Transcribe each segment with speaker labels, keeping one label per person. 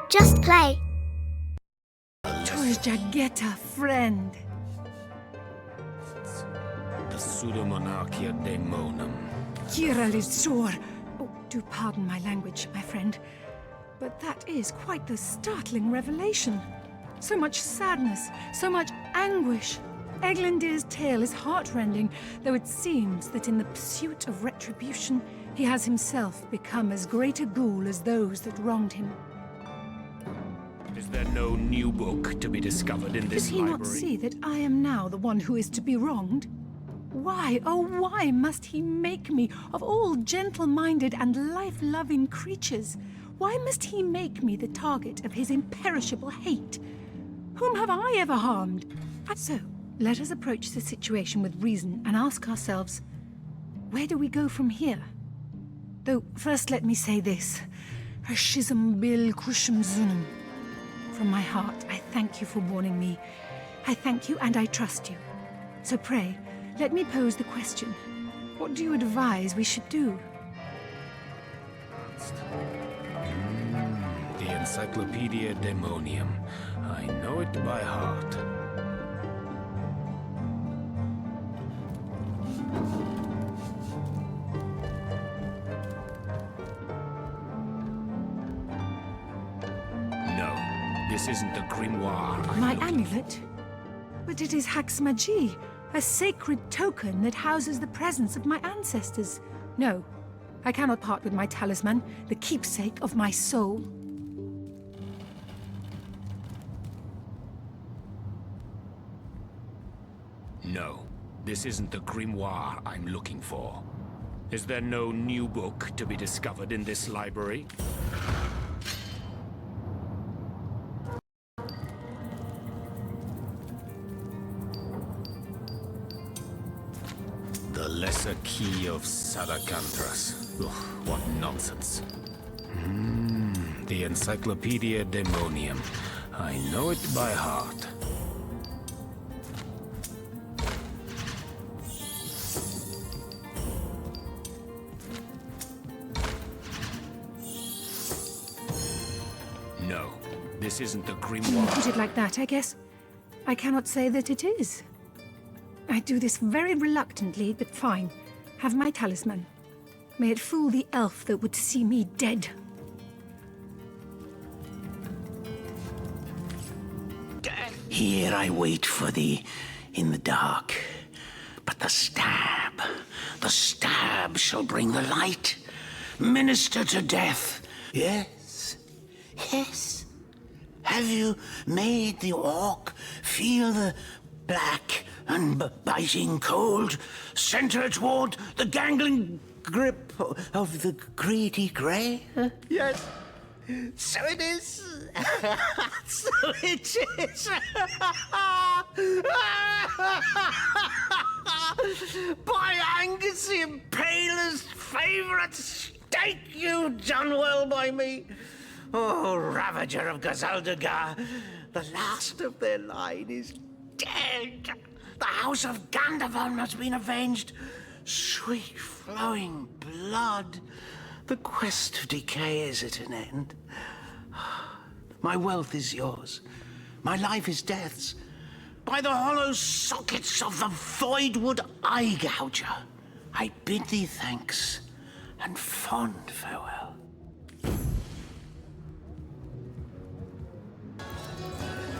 Speaker 1: Just play.
Speaker 2: Jageta, friend.
Speaker 3: The pseudomonarchia daemonum.
Speaker 2: Kiralisor. Oh, do pardon my language, my friend. But that is quite the startling revelation. So much sadness, so much anguish. Eglandir's tale is heartrending, though it seems that in the pursuit of retribution, he has himself become as great a ghoul as those that wronged him.
Speaker 3: Is there no new book to be discovered in this
Speaker 2: Does he
Speaker 3: library?
Speaker 2: not see that I am now the one who is to be wronged? Why, oh why must he make me, of all gentle-minded and life-loving creatures, why must he make me the target of his imperishable hate? Whom have I ever harmed? So, let us approach the situation with reason and ask ourselves, where do we go from here? Though, first let me say this. Hashizm bil kushim zunum. From my heart, I thank you for warning me. I thank you and I trust you. So pray, let me pose the question. What do you advise we should do?
Speaker 3: The Encyclopedia Daemonium. I know it by heart. No, this isn't the grimoire.
Speaker 2: My amulet? But it is Hax Magi, a sacred token that houses the presence of my ancestors. No, I cannot part with my talisman, the keepsake of my soul.
Speaker 3: No, this isn't the grimoire I'm looking for. Is there no new book to be discovered in this library? The Lesser Key of Sadakantras. Ugh, what nonsense. The Encyclopedia Daemonium. I know it by heart. No, this isn't the grimoire.
Speaker 2: Put it like that, I guess. I cannot say that it is. I do this very reluctantly, but fine. Have my talisman. May it fool the elf that would see me dead.
Speaker 4: Here I wait for thee in the dark. But the stab shall bring the light. Minister to death. Yes, yes. Have you made the orc feel the black and biting cold center toward the gangling grip of the greedy grey? Yes. So it is. So it is. By Angus the Impaler's favourite stake, you've done well by me. Oh, Ravager of Gazaldagar, the last of their line is dead. The House of Gandavon has been avenged. Sweet flowing blood. The quest of decay is at an end. My wealth is yours. My life is death's. By the hollow sockets of the Voidwood Eye Gouger, I bid thee thanks and fond farewell.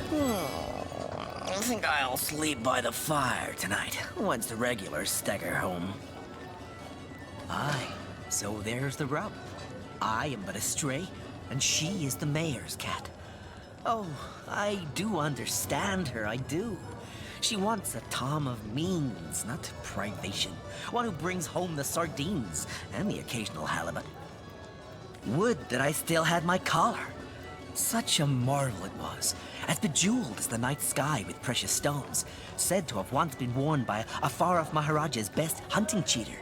Speaker 4: I think I'll sleep by the fire tonight, once the regulars stagger home.
Speaker 5: Aye, so there's the rub. I am but a stray, and she is the mayor's cat. Oh, I do understand her, I do. She wants a Tom of means, not privation. One who brings home the sardines and the occasional halibut. Would that I still had my collar. Such a marvel it was, as bejeweled as the night sky with precious stones, said to have once been worn by a far-off Maharaja's best hunting cheater.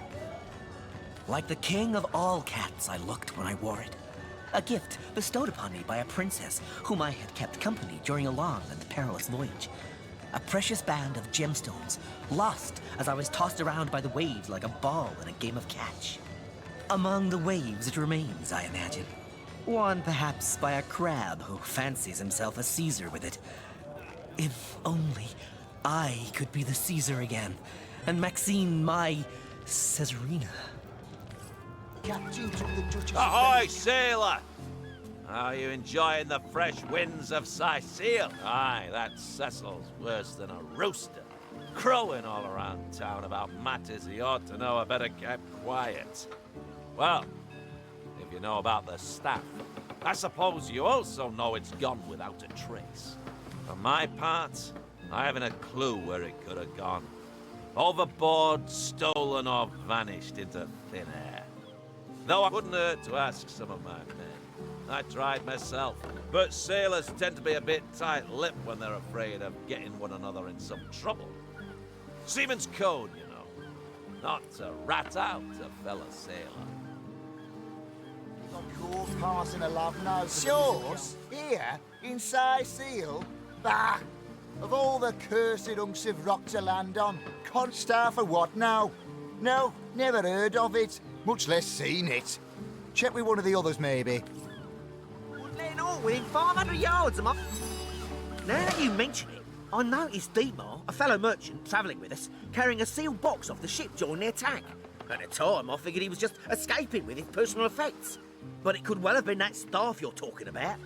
Speaker 5: Like the king of all cats I looked when I wore it. A gift bestowed upon me by a princess whom I had kept company during a long and perilous voyage. A precious band of gemstones, lost as I was tossed around by the waves like a ball in a game of catch. Among the waves it remains, I imagine. Won perhaps by a crab who fancies himself a Caesar with it. If only I could be the Caesar again, and Maxine my Caesarina.
Speaker 1: Captain took the Duchess.
Speaker 6: Ahoy, sailor! Are you enjoying the fresh winds of Sicile? Aye, that Cecil's worse than a rooster. Crowing all around town about matters he ought to know are better kept quiet. Well, if you know about the staff, I suppose you also know it's gone without a trace. For my part, I haven't a clue where it could have gone. Overboard, stolen, or vanished into thin air. Though I wouldn't hurt to ask some of my men. I tried myself, but sailors tend to be a bit tight-lipped when they're afraid of getting one another in some trouble. Seaman's code, you know. Not to rat out a fellow sailor.
Speaker 1: Cool passing a love note. Yours? Here? In Sicile? Bah! Of all the cursed hunks of rock to land on, Constar for what now? No, never heard of it, much less seen it. Check with one of the others, maybe.
Speaker 7: Letting all within 500 yards of my... Now that you mention it, I noticed Dietmar, a fellow merchant travelling with us, carrying a sealed box off the ship during the attack. At the time, I figured he was just escaping with his personal effects. But it could well have been that staff you're talking about.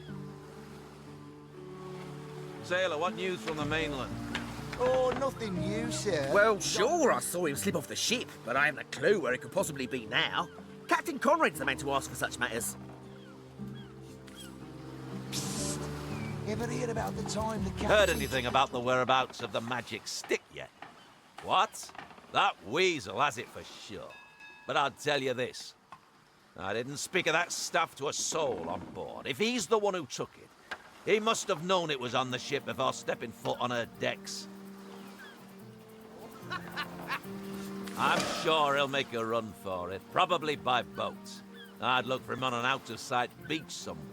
Speaker 6: Sailor, what news from the mainland?
Speaker 1: Oh, nothing new, sir.
Speaker 7: Well, sure, I saw him slip off the ship, but I haven't a clue where he could possibly be now. Captain Conrad's the man to ask for such matters.
Speaker 1: Ever hear about the time the captain...
Speaker 6: Heard anything about the whereabouts of the magic stick yet? What? That weasel has it for sure. But I'll tell you this. I didn't speak of that stuff to a soul on board. If he's the one who took it, he must have known it was on the ship before stepping foot on her decks. I'm sure he'll make a run for it, probably by boat. I'd look for him on an out-of-sight beach somewhere.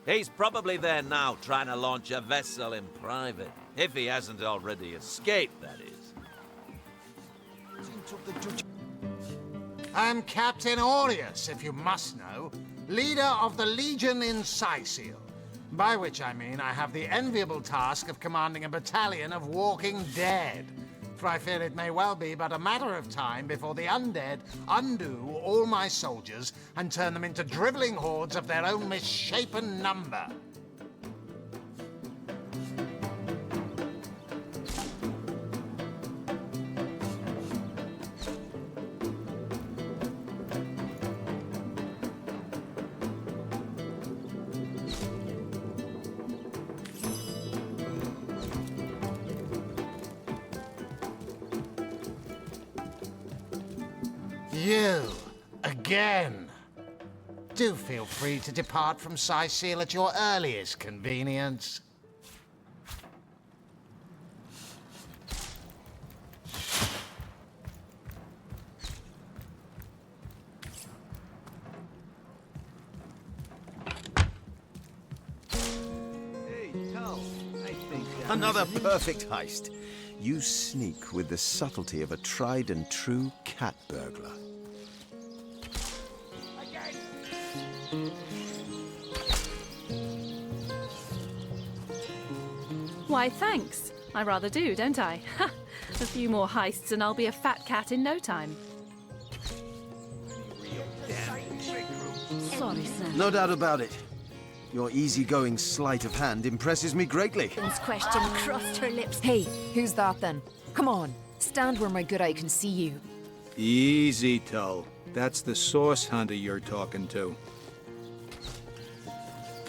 Speaker 6: He's probably there now, trying to launch a vessel in private. If he hasn't already escaped, that is.
Speaker 8: I'm Captain Aureus, if you must know, leader of the Legion in Sicile. By which I mean I have the enviable task of commanding a battalion of walking dead. For I fear it may well be but a matter of time before the undead undo all my soldiers and turn them into drivelling hordes of their own misshapen number. You, again. Do feel free to depart from Sicile at your earliest convenience.
Speaker 9: Another perfect heist. You sneak with the subtlety of a tried and true cat burglar.
Speaker 10: Why, thanks. I rather do, don't I? Ha! A few more heists and I'll be a fat cat in no time. Sorry, sir.
Speaker 9: No doubt about it. Your easygoing sleight of hand impresses me greatly.
Speaker 11: Question crossed her lips. Hey, who's that then? Come on, stand where my good eye can see you.
Speaker 12: Easy, Tull. That's the source hunter you're talking to.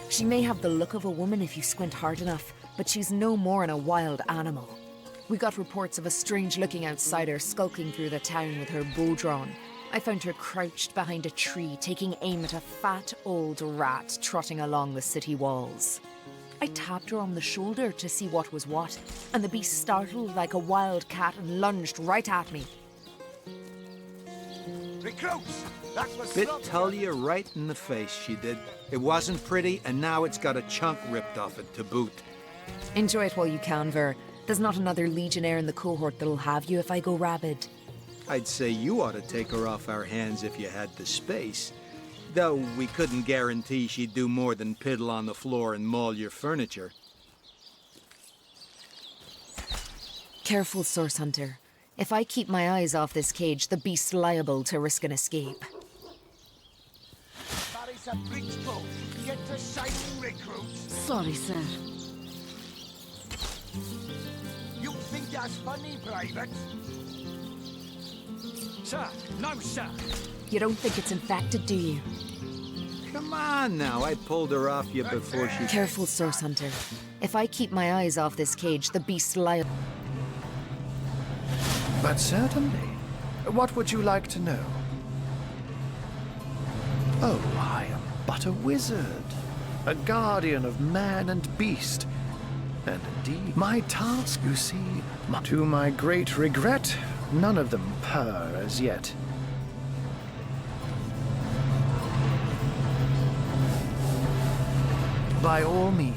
Speaker 11: She may have the look of a woman if you squint hard enough, but she's no more than a wild animal. We got reports of a strange-looking outsider skulking through the town with her bow drawn. I found her crouched behind a tree, taking aim at a fat old rat trotting along the city walls. I tapped her on the shoulder to see what was what, and the beast startled like a wild cat and lunged right at me.
Speaker 1: Recruits! That was
Speaker 12: Bit Talia right in the face, she did. It wasn't pretty, and now it's got a chunk ripped off it to boot.
Speaker 11: Enjoy it while you can, Ver. There's not another legionnaire in the cohort that'll have you if I go rabid.
Speaker 12: I'd say you ought to take her off our hands if you had the space. Though we couldn't guarantee she'd do more than piddle on the floor and maul your furniture.
Speaker 11: Careful, Source Hunter. If I keep my eyes off this cage, the beast's liable to risk an escape.
Speaker 1: That is a breach boat. Get to sighting recruits.
Speaker 13: Sorry, sir.
Speaker 1: You think that's funny, Private?
Speaker 3: Sir, no, sir.
Speaker 11: You don't think it's infected, do you?
Speaker 12: Come on now, I pulled her off you before she...
Speaker 11: Careful, Source Hunter. If I keep my eyes off this cage, the beast's liable...
Speaker 14: But certainly. What would you like to know? Oh, I am but a wizard, a guardian of man and beast. And indeed, my task, you see, to my great regret, none of them purr as yet. By all means.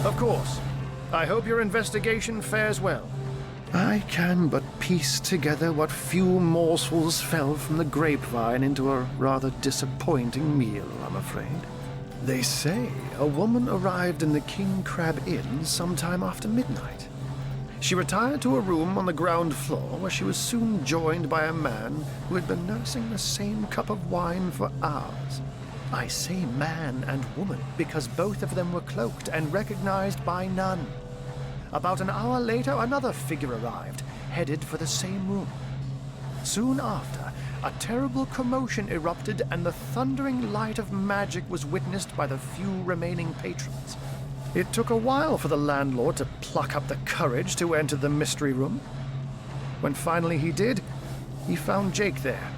Speaker 14: Of course. I hope your investigation fares well. I can but piece together what few morsels fell from the grapevine into a rather disappointing meal, I'm afraid. They say a woman arrived in the King Crab Inn sometime after midnight. She retired to a room on the ground floor where she was soon joined by a man who had been nursing the same cup of wine for hours. I say man and woman because both of them were cloaked and recognized by none. About an hour later, another figure arrived, headed for the same room. Soon after, a terrible commotion erupted and the thundering light of magic was witnessed by the few remaining patrons. It took a while for the landlord to pluck up the courage to enter the mystery room. When finally he did, he found Jake there,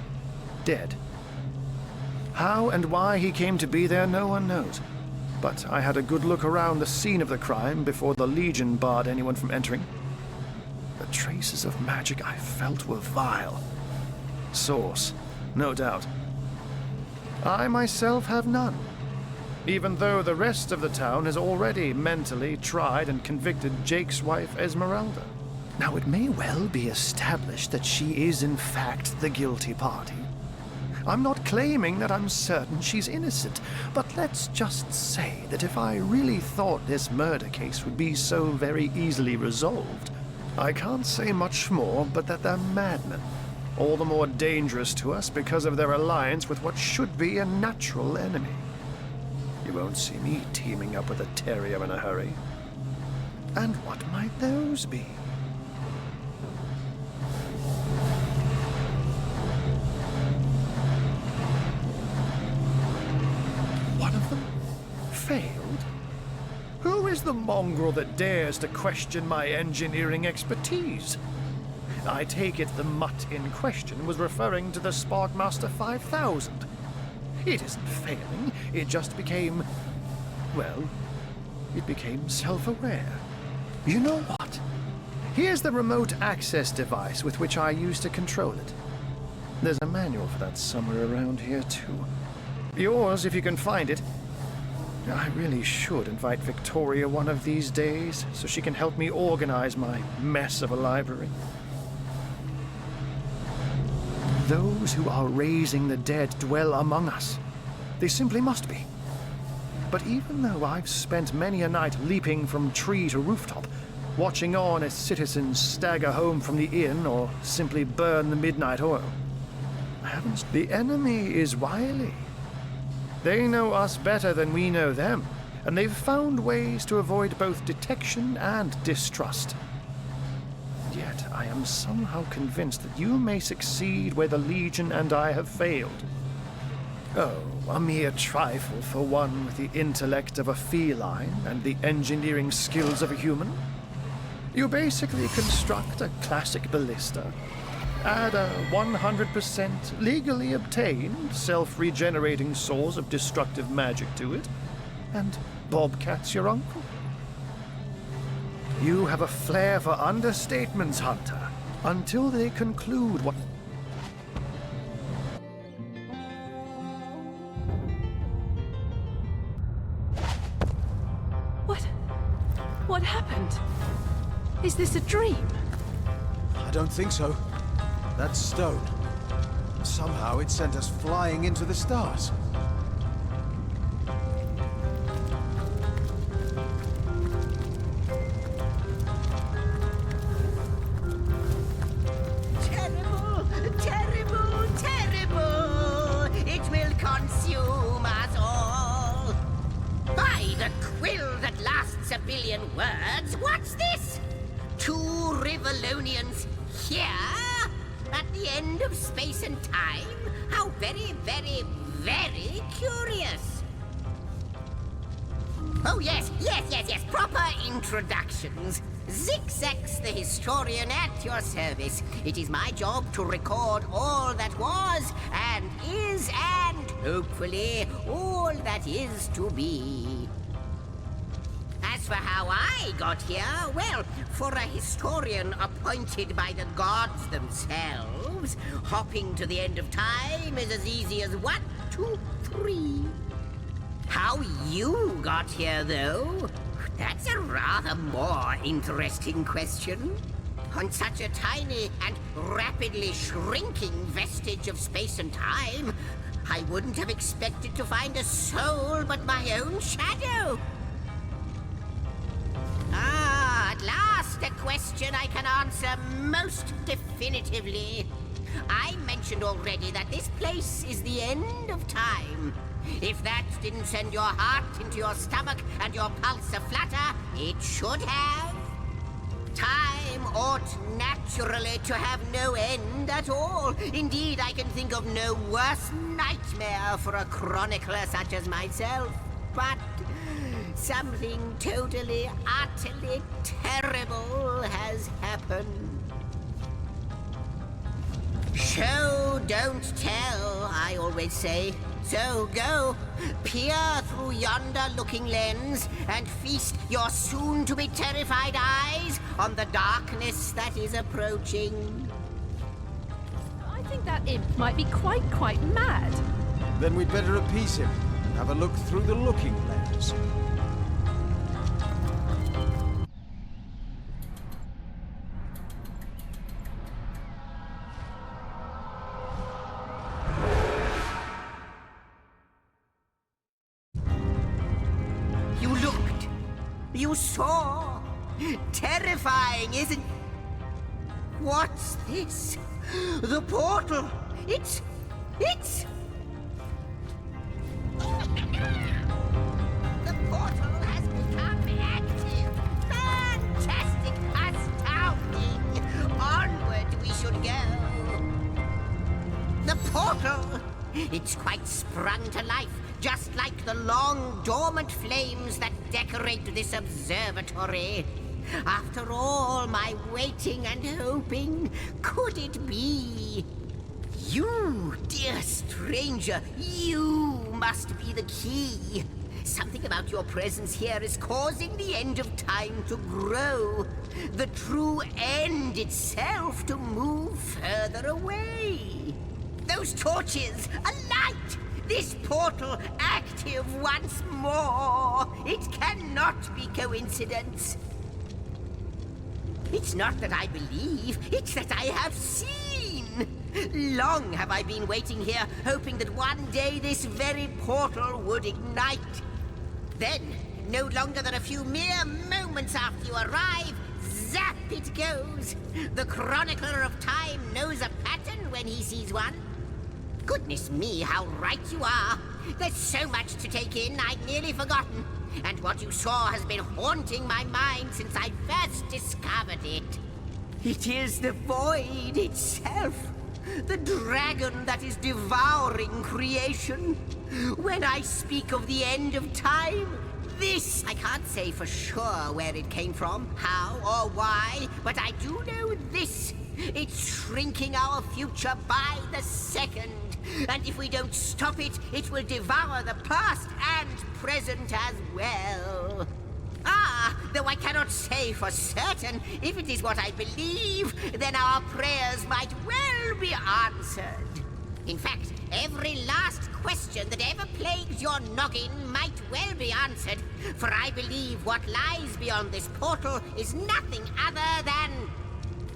Speaker 14: dead. How and why he came to be there, no one knows. But I had a good look around the scene of the crime before the Legion barred anyone from entering. The traces of magic I felt were vile. Source, no doubt. I myself have none, even though the rest of the town has already mentally tried and convicted Jake's wife, Esmeralda. Now, it may well be established that she is in fact the guilty party. I'm not claiming that I'm certain she's innocent, but let's just say that if I really thought this murder case would be so very easily resolved, I can't say much more but that they're madmen, all the more dangerous to us because of their alliance with what should be a natural enemy. You won't see me teaming up with a terrier in a hurry. And what might those be? One of them failed? Who is the mongrel that dares to question my engineering expertise? I take it the mutt in question was referring to the Sparkmaster 5000. It isn't failing, it just became... well, it became self-aware. You know what? Here's the remote access device with which I used to control it. There's a manual for that somewhere around here, too. Yours, if you can find it. I really should invite Victoria one of these days, so she can help me organize my mess of a library. Those who are raising the dead dwell among us. They simply must be. But even though I've spent many a night leaping from tree to rooftop, watching on as citizens stagger home from the inn or simply burn the midnight oil, the enemy is wily. They know us better than we know them, and they've found ways to avoid both detection and distrust. Yet I am somehow convinced that you may succeed where the Legion and I have failed. Oh, a mere trifle for one with the intellect of a feline and the engineering skills of a human. You basically construct a classic ballista, add a 100% legally obtained, self-regenerating source of destructive magic to it, and Bobcat's your uncle. You have a flair for understatements, Hunter, until they conclude what...
Speaker 2: What happened? Is this a dream?
Speaker 14: I don't think so.
Speaker 9: That stone. Somehow it sent us flying into the stars.
Speaker 13: Terrible, terrible, terrible! It will consume us all. By the quill that lasts a billion words, what's this? 2 Rivalonians here? At the end of space and time? How very, very, very curious. Oh, yes, yes, yes, yes. Proper introductions. Zigzags the historian at your service. It is my job to record all that was and is and, hopefully, all that is to be. As for how I got here, well, for a historian appointed by the gods themselves, hopping to the end of time is as easy as 1, 2, 3. How you got here, though, that's a rather more interesting question. On such a tiny and rapidly shrinking vestige of space and time, I wouldn't have expected to find a soul but my own shadow. Ah, at last a question I can answer most definitively. I mentioned already that this place is the end of time. If that didn't send your heart into your stomach and your pulse a-flutter, it should have. Time ought naturally to have no end at all. Indeed, I can think of no worse nightmare for a chronicler such as myself. But something totally, utterly terrible has happened. Show, don't tell, I always say. So go, peer through yonder looking lens and feast your soon-to-be terrified eyes on the darkness that is approaching.
Speaker 10: I think that imp might be quite mad.
Speaker 9: Then we'd better appease him and have a look through the looking lens.
Speaker 13: You saw. Terrifying, isn't... What's this? The portal. It's... The portal has become active. Fantastic. Astounding. Onward we should go. The portal. It's quite sprung to life. Just like the long, dormant flames that decorate this observatory. After all my waiting and hoping, could it be? You, dear stranger, you must be the key. Something about your presence here is causing the end of time to grow. The true end itself to move further away. Those torches, a light! This portal active once more! It cannot be coincidence. It's not that I believe, it's that I have seen! Long have I been waiting here, hoping that one day this very portal would ignite. Then, no longer than a few mere moments after you arrive, zap it goes! The chronicler of time knows a pattern when he sees one. Goodness me, how right you are. There's so much to take in, I'd nearly forgotten. And what you saw has been haunting my mind since I first discovered it. It is the void itself. The dragon that is devouring creation. When I speak of the end of time, this, I can't say for sure where it came from, how or why, but I do know this. It's shrinking our future by the second. And if we don't stop it, it will devour the past and present as well. Ah, though I cannot say for certain, if it is what I believe, then our prayers might well be answered. In fact, every last question that ever plagues your noggin might well be answered, for I believe what lies beyond this portal is nothing other than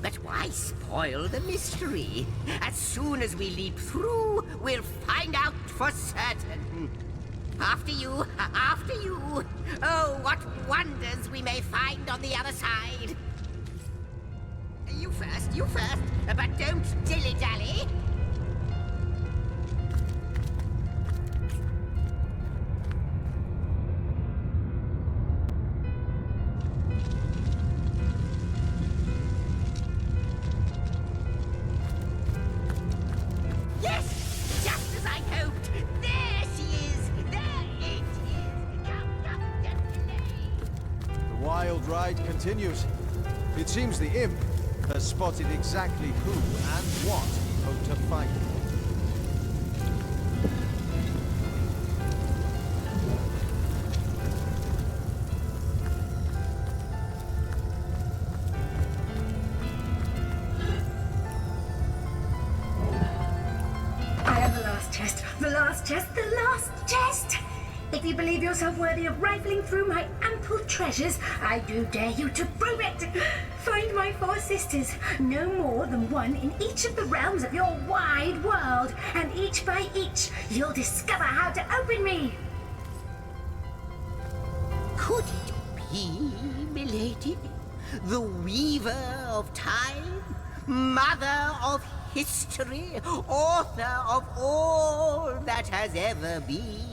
Speaker 13: But why spoil the mystery? As soon as we leap through, we'll find out for certain. After you, after you. Oh, what wonders we may find on the other side. You first, but don't dilly-dally.
Speaker 9: Ride continues. It seems the imp has spotted exactly who and what he hoped to find.
Speaker 15: I am the last chest, the last chest, the last chest! If you believe yourself worthy of rifling through my ample treasures, I do dare you to prove it! Find my 4 sisters, no more than one in each of the realms of your wide world, and each by each, you'll discover how to open me!
Speaker 13: Could it be, milady? The weaver of time? Mother of history? Author of all that has ever been?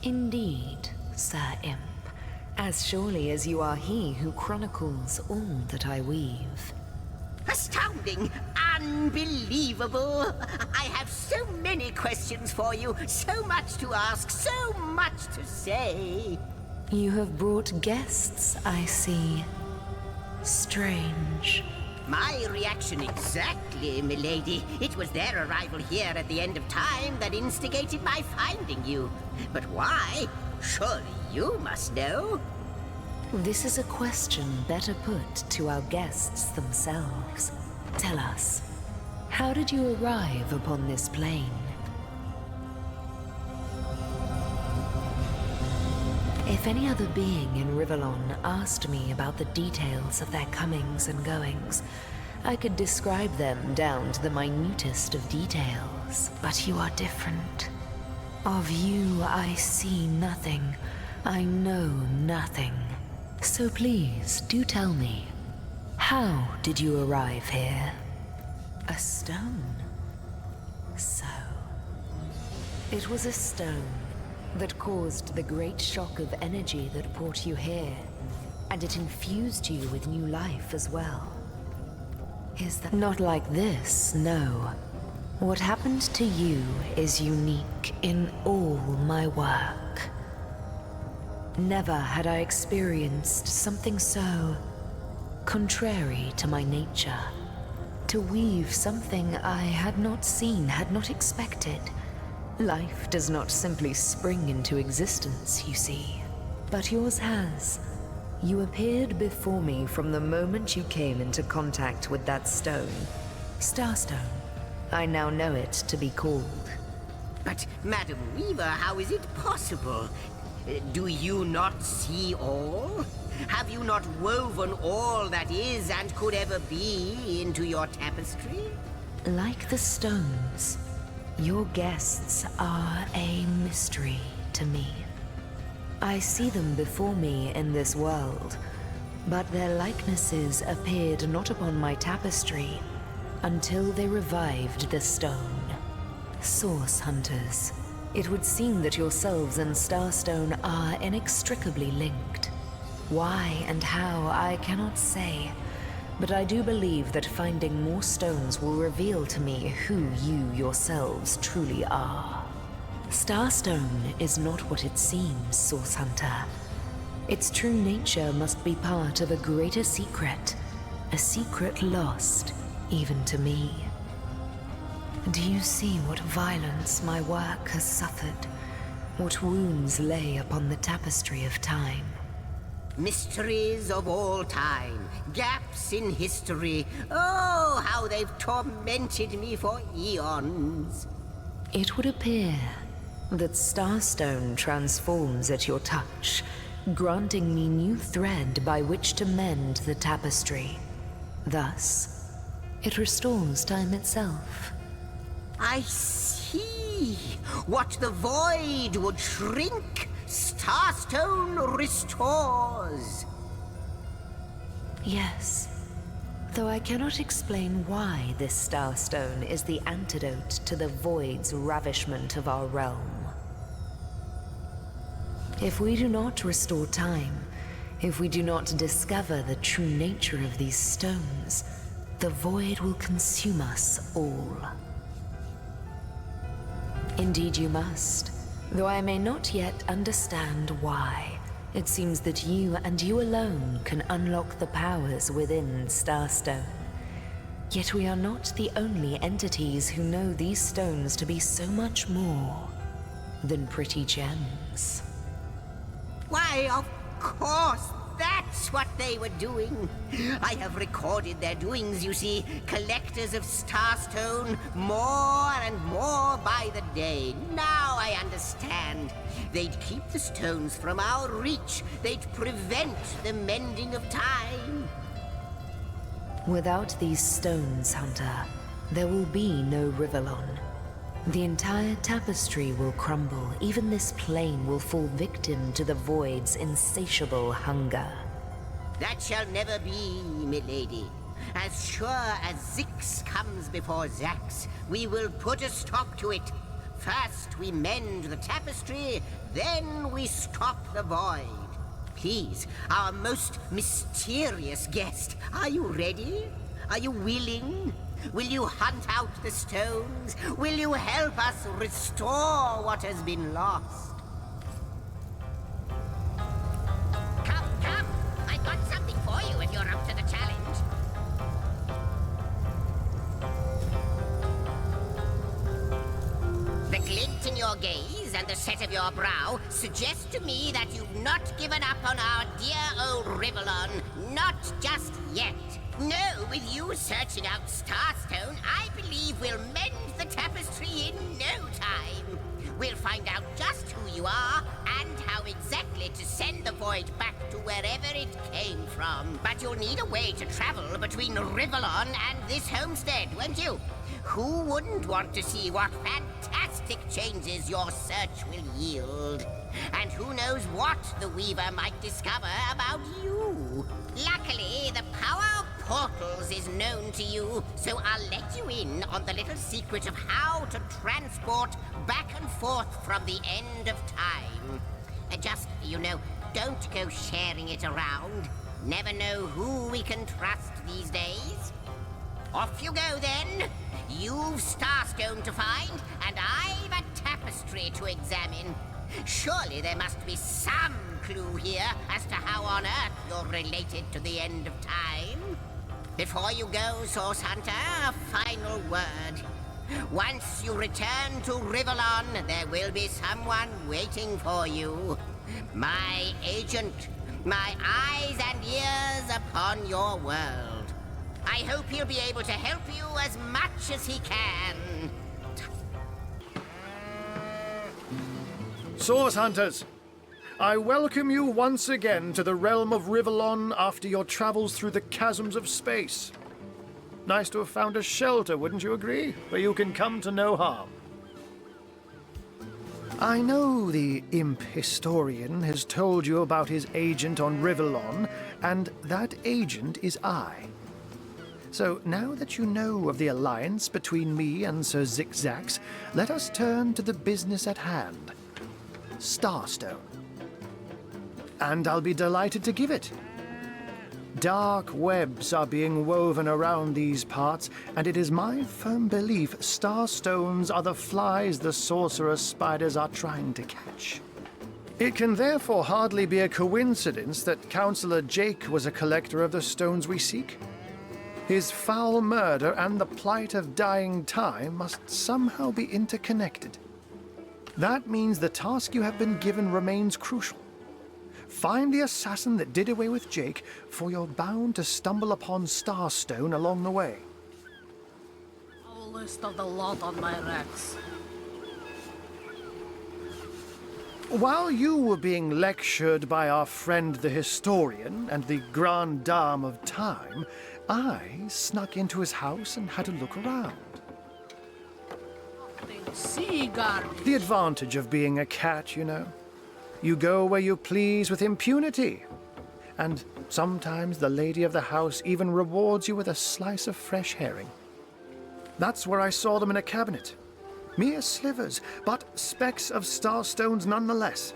Speaker 11: Indeed, Sir Imp. As surely as you are he who chronicles all that I weave.
Speaker 13: Astounding! Unbelievable! I have so many questions for you, so much to ask, so much to say.
Speaker 11: You have brought guests, I see. Strange.
Speaker 13: My reaction exactly, milady. It was their arrival here at the end of time that instigated my finding you. But why? Surely you must know.
Speaker 11: This is a question better put to our guests themselves. Tell us, how did you arrive upon this plane? If any other being in Rivellon asked me about the details of their comings and goings, I could describe them down to the minutest of details. But you are different. Of you, I see nothing. I know nothing. So please, do tell me, how did you arrive here? A stone? So, it was a stone that caused the great shock of energy that brought you here, and it infused you with new life as well. Is that not like this? No. What happened to you is unique in all my work. Never had I experienced something so contrary to my nature. To weave something I had not seen, had not expected. Life does not simply spring into existence, you see. But yours has. You appeared before me from the moment you came into contact with that stone. Starstone. I now know it to be called.
Speaker 13: But, Madam Weaver, how is it possible? Do you not see all? Have you not woven all that is and could ever be into your tapestry?
Speaker 11: Like the stones, your guests are a mystery to me. I see them before me in this world, but their likenesses appeared not upon my tapestry until they revived the stone. Source hunters, it would seem that yourselves and Starstone are inextricably linked. Why and how, I cannot say, but I do believe that finding more stones will reveal to me who you yourselves truly are. Starstone is not what it seems, Source Hunter. Its true nature must be part of a greater secret, a secret lost even to me. Do you see what violence my work has suffered? What wounds lay upon the tapestry of time?
Speaker 13: Mysteries of all time, gaps in history. Oh, how they've tormented me for eons.
Speaker 11: It would appear that Starstone transforms at your touch, granting me new thread by which to mend the tapestry. Thus, It restores time itself.
Speaker 13: I see. What the void would shrink, Starstone restores.
Speaker 11: Yes. Though I cannot explain why this Starstone is the antidote to the void's ravishment of our realm. If we do not restore time, if we do not discover the true nature of these stones, the void will consume us all. Indeed you must, though I may not yet understand why. It seems that you and you alone can unlock the powers within Starstone. Yet we are not the only entities who know these stones to be so much more than pretty gems.
Speaker 13: Why, of course, that's what they were doing. I have recorded their doings, you see. Collectors of Starstone, more and more by the day. Now I understand. They'd keep the stones from our reach. They'd prevent the mending of time.
Speaker 11: Without these stones, Hunter, there will be no Rivellon. The entire tapestry will crumble. Even this plane will fall victim to the void's insatiable hunger.
Speaker 13: That shall never be, milady. As sure as Zix comes before Zax, we will put a stop to it. First we mend the tapestry, then we stop the void. Please, our most mysterious guest, are you ready? Are you willing? Will you hunt out the stones? Will you help us restore what has been lost? Come, come! I've got something for you if you're up to the challenge. The glint in your gaze and the set of your brow suggest to me that you've not given up on our dear old Rivellon. Not just yet. No, with you searching out Starstone, I believe we'll mend the tapestry in no time. We'll find out just who you are and how exactly to send the void back to wherever it came from. But you'll need a way to travel between Rivellon and this homestead, won't you? Who wouldn't want to see what fantastic changes your search will yield? And who knows what the Weaver might discover about you? Luckily, the power of portals is known to you, so I'll let you in on the little secret of how to transport back and forth from the end of time. Just, you know, don't go sharing it around. Never know who we can trust these days. Off you go, then. You've Starstone to find, and I've a tapestry to examine. Surely there must be some clue here as to how on earth you're related to the end of time. Before you go, Source Hunter, a final word. Once you return to Rivellon, there will be someone waiting for you. My agent, my eyes and ears upon your world. I hope he'll be able to help you as much as he can.
Speaker 14: Source Hunters, I welcome you once again to the realm of Rivellon after your travels through the chasms of space. Nice to have found a shelter, wouldn't you agree? Where you can come to no harm. I know the imp historian has told you about his agent on Rivellon, and that agent is I. So now that you know of the alliance between me and Sir Zix-Zax, let us turn to the business at hand. Starstone. And I'll be delighted to give it. Dark webs are being woven around these parts, and it is my firm belief starstones are the flies the sorcerer spiders are trying to catch. It can therefore hardly be a coincidence that Councillor Jake was a collector of the stones we seek. His foul murder and the plight of dying time must somehow be interconnected. That means the task you have been given remains crucial. Find the assassin that did away with Jake, for you're bound to stumble upon Starstone along the way.
Speaker 16: I'll list of the lot on my racks.
Speaker 14: while you were being lectured by our friend the historian and the grande dame of time, I snuck into his house and had a look around. The advantage of being a cat, you know. You go where you please with impunity. And sometimes the lady of the house even rewards you with a slice of fresh herring. That's where I saw them in a cabinet. Mere slivers, but specks of starstones nonetheless.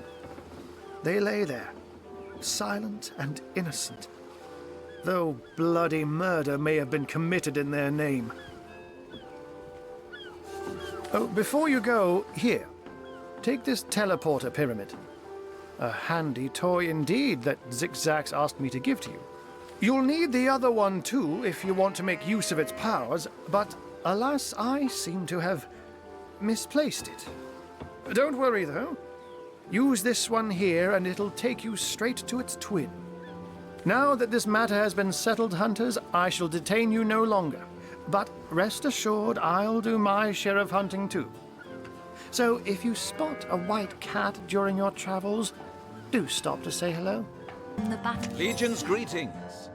Speaker 14: They lay there, silent and innocent, though bloody murder may have been committed in their name. Oh, before you go, here, take this teleporter pyramid. A handy toy indeed that Zigzags asked me to give to you. You'll need the other one too if you want to make use of its powers, but alas, I seem to have misplaced it. Don't worry though. Use this one here and it'll take you straight to its twin. Now that this matter has been settled, hunters, I shall detain you no longer. But rest assured, I'll do my share of hunting too. So if you spot a white cat during your travels, do stop to say hello.
Speaker 6: Legion's greetings.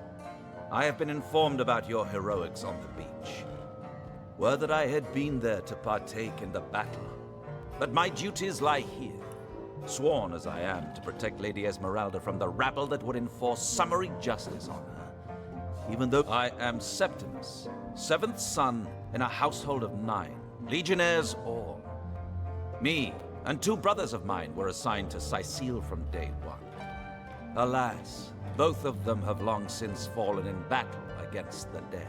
Speaker 6: I have been informed about your heroics on the beach. Were that I had been there to partake in the battle. But my duties lie here, sworn as I am to protect Lady Esmeralda from the rabble that would enforce summary justice on her. Even though I am Septimus, 7th son in a household of 9, legionnaires all. Me and 2 brothers of mine were assigned to Sicile from day 1. Alas, both of them have long since fallen in battle against the dead.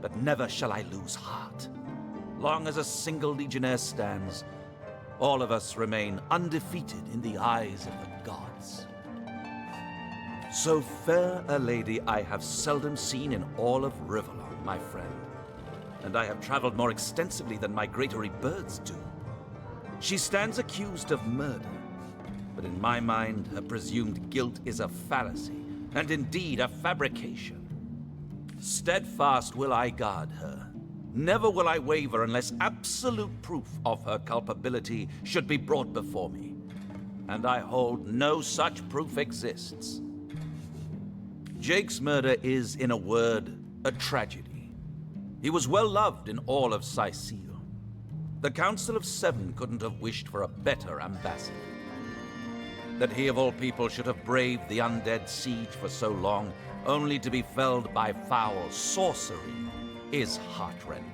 Speaker 6: But never shall I lose heart. Long as a single legionnaire stands, all of us remain undefeated in the eyes of the gods. So fair a lady I have seldom seen in all of Rivellon, my friend. And I have traveled more extensively than migratory birds do. She stands accused of murder, but in my mind, her presumed guilt is a fallacy, and indeed a fabrication. Steadfast will I guard her. Never will I waver unless absolute proof of her culpability should be brought before me. And I hold no such proof exists. Jake's murder is, in a word, a tragedy. He was well loved in all of Sicile. The Council of 7 couldn't have wished for a better ambassador. That he of all people should have braved the undead siege for so long, only to be felled by foul sorcery, is heartrending.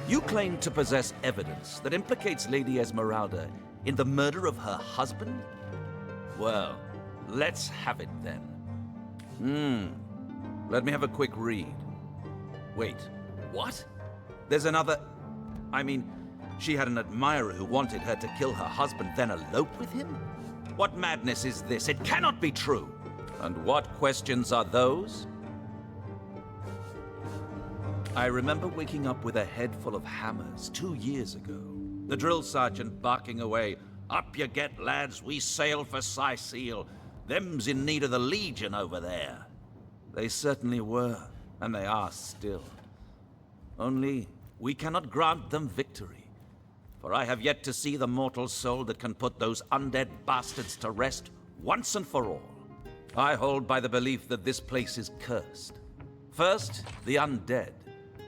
Speaker 6: You claim to possess evidence that implicates Lady Esmeralda in the murder of her husband? Well, let's have it then. Let me have a quick read. Wait, what? There's another... I mean, she had an admirer who wanted her to kill her husband, then elope with him? What madness is this? It cannot be true! And what questions are those? I remember waking up with a head full of hammers 2 years ago. The drill sergeant barking away, "Up you get, lads, we sail for Sicile. Them's in need of the Legion over there." They certainly were, and they are still. Only, we cannot grant them victory. For I have yet to see the mortal soul that can put those undead bastards to rest once and for all. I hold by the belief that this place is cursed. First, the undead,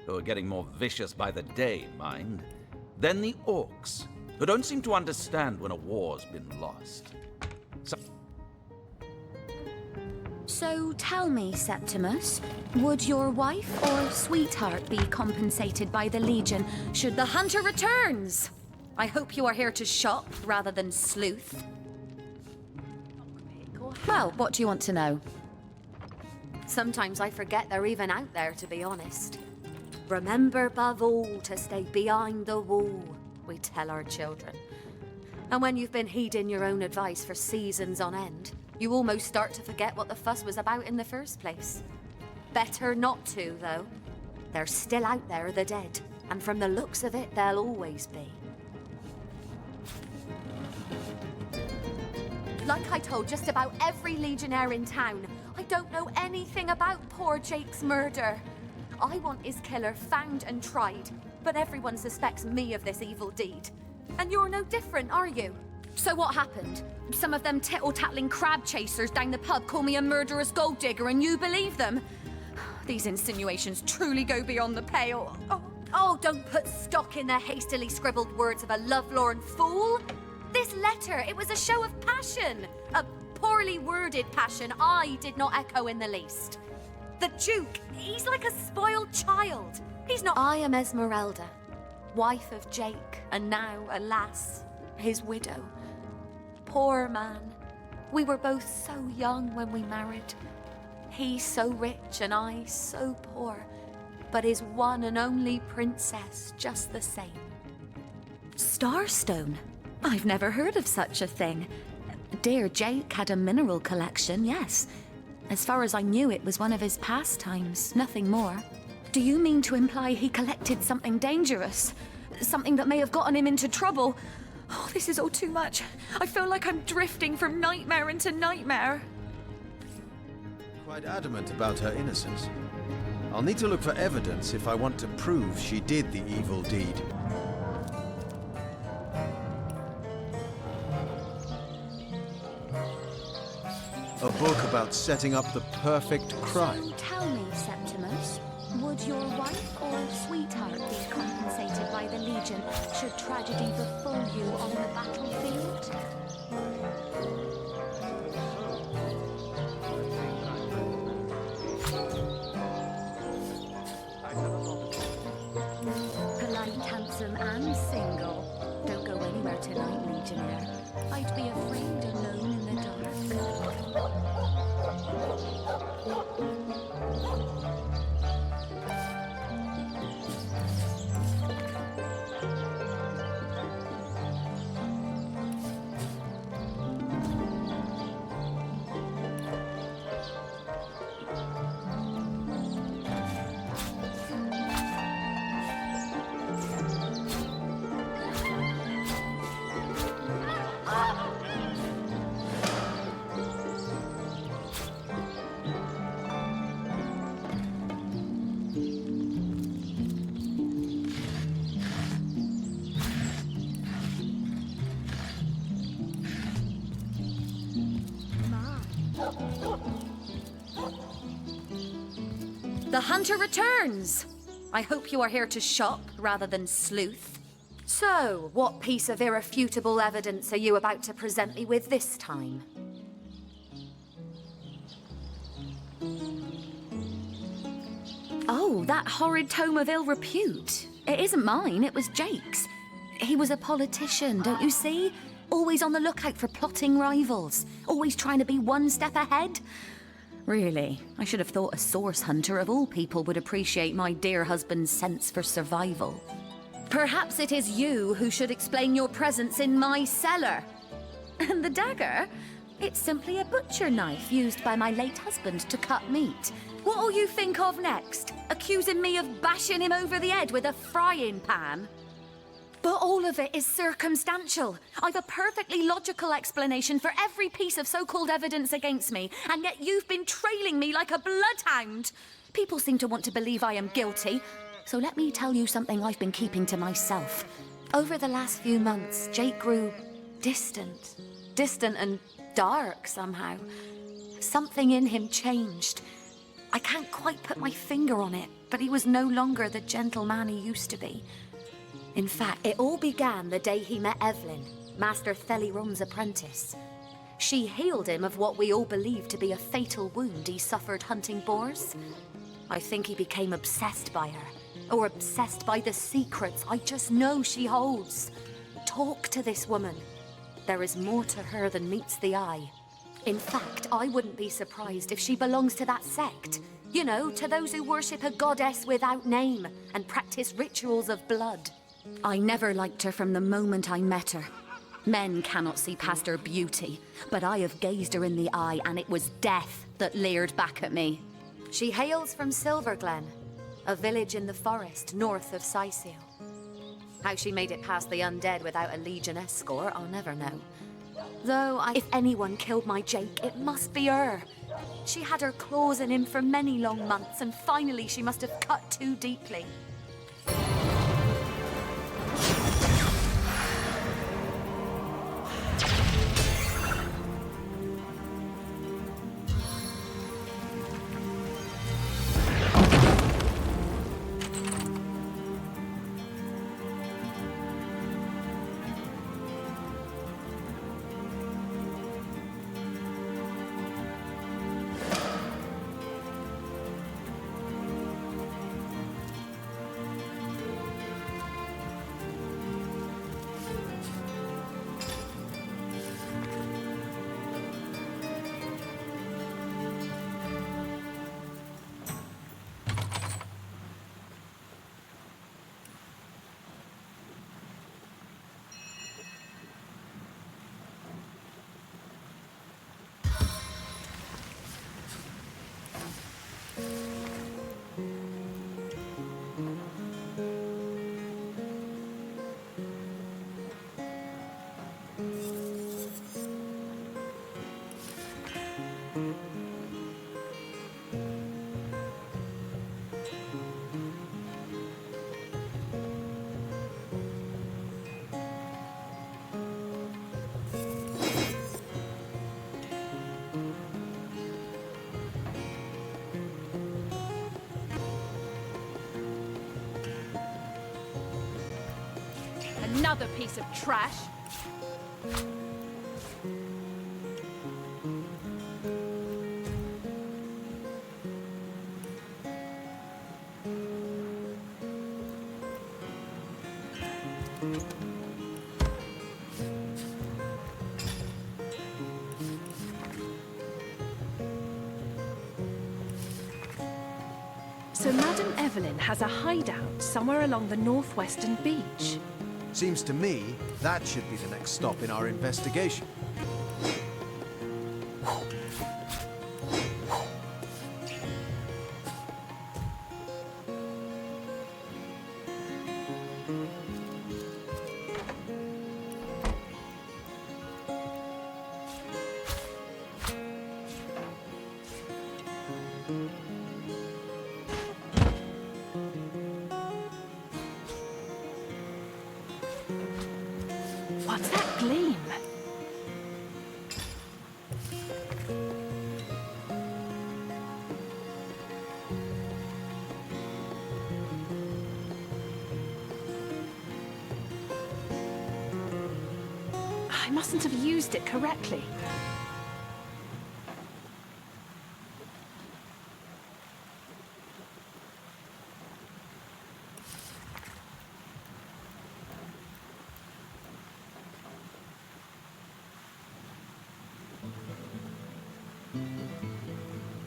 Speaker 6: who are getting more vicious by the day, mind. Then the orcs, who don't seem to understand when a war's been lost.
Speaker 17: So tell me, Septimus, would your wife or sweetheart be compensated by the Legion should the hunter returns? I hope you are here to shop rather than sleuth. Well, what do you want to know? Sometimes I forget they're even out there, to be honest. Remember above all to stay behind the wall, we tell our children. And when you've been heeding your own advice for seasons on end, you almost start to forget what the fuss was about in the first place. Better not to, though. They're still out there, the dead, and from the looks of it, they'll always be. Like I told just about every legionnaire in town, I don't know anything about poor Jake's murder. I want his killer found and tried, but everyone suspects me of this evil deed. And you're no different, are you? So what happened? Some of them tittle-tattling crab chasers down the pub call me a murderous gold digger and you believe them? These insinuations truly go beyond the pale. Oh, don't put stock in the hastily scribbled words of a lovelorn fool. This letter, it was a show of passion. A poorly worded passion I did not echo in the least. The Duke, he's like a spoiled child. He's not— I am Esmeralda, wife of Jake, and now, alas, his widow. Poor man. We were both so young when we married. He so rich and I so poor, but his one and only princess just the same. Starstone? I've never heard of such a thing. Dear Jake had a mineral collection, yes. As far as I knew, it was one of his pastimes, nothing more. Do you mean to imply he collected something dangerous? Something that may have gotten him into trouble? Oh, this is all too much. I feel like I'm drifting from nightmare into nightmare.
Speaker 9: Quite adamant about her innocence. I'll need to look for evidence if I want to prove she did the evil deed. A book about setting up the perfect crime.
Speaker 17: So tell me, Septimus, would your wife or sweetheart be compensated by the Legion should tragedy befall you on the battlefield? Polite, handsome, and single. Don't go anywhere tonight, Legionnaire. I'd be afraid alone in the dark. The hunter returns! I hope you are here to shop rather than sleuth. So, what piece of irrefutable evidence are you about to present me with this time? Oh, that horrid tome of ill repute. It isn't mine, it was Jake's. He was a politician, don't you see? Always on the lookout for plotting rivals. Always trying to be one step ahead. Really, I should have thought a source hunter of all people would appreciate my dear husband's sense for survival. Perhaps it is you who should explain your presence in my cellar. And the dagger? It's simply a butcher knife used by my late husband to cut meat. What'll you think of next? Accusing me of bashing him over the head with a frying pan? But all of it is circumstantial. I've a perfectly logical explanation for every piece of so-called evidence against me, and yet you've been trailing me like a bloodhound. People seem to want to believe I am guilty, so let me tell you something I've been keeping to myself. Over the last few months, Jake grew distant. Distant and dark somehow. Something in him changed. I can't quite put my finger on it, but he was no longer the gentleman he used to be. In fact, it all began the day he met Evelyn, Master Theliron's apprentice. She healed him of what we all believed to be a fatal wound he suffered hunting boars. I think he became obsessed by her, or obsessed by the secrets I just know she holds. Talk to this woman. There is more to her than meets the eye. In fact, I wouldn't be surprised if she belongs to that sect. You know, to those who worship a goddess without name and practice rituals of blood. I never liked her from the moment I met her. Men cannot see past her beauty, but I have gazed her in the eye and it was death that leered back at me. She hails from Silverglen, a village in the forest north of Sicil. How she made it past the undead without a Legion escort, I'll never know. Though, if anyone killed my Jake, it must be her. She had her claws in him for many long months, and finally she must have cut too deeply.
Speaker 10: Another piece of trash. So Madame Evelyn has a hideout somewhere along the northwestern beach.
Speaker 9: Seems to me that should be the next stop in our investigation.
Speaker 2: What's that gleam? I mustn't have used it correctly.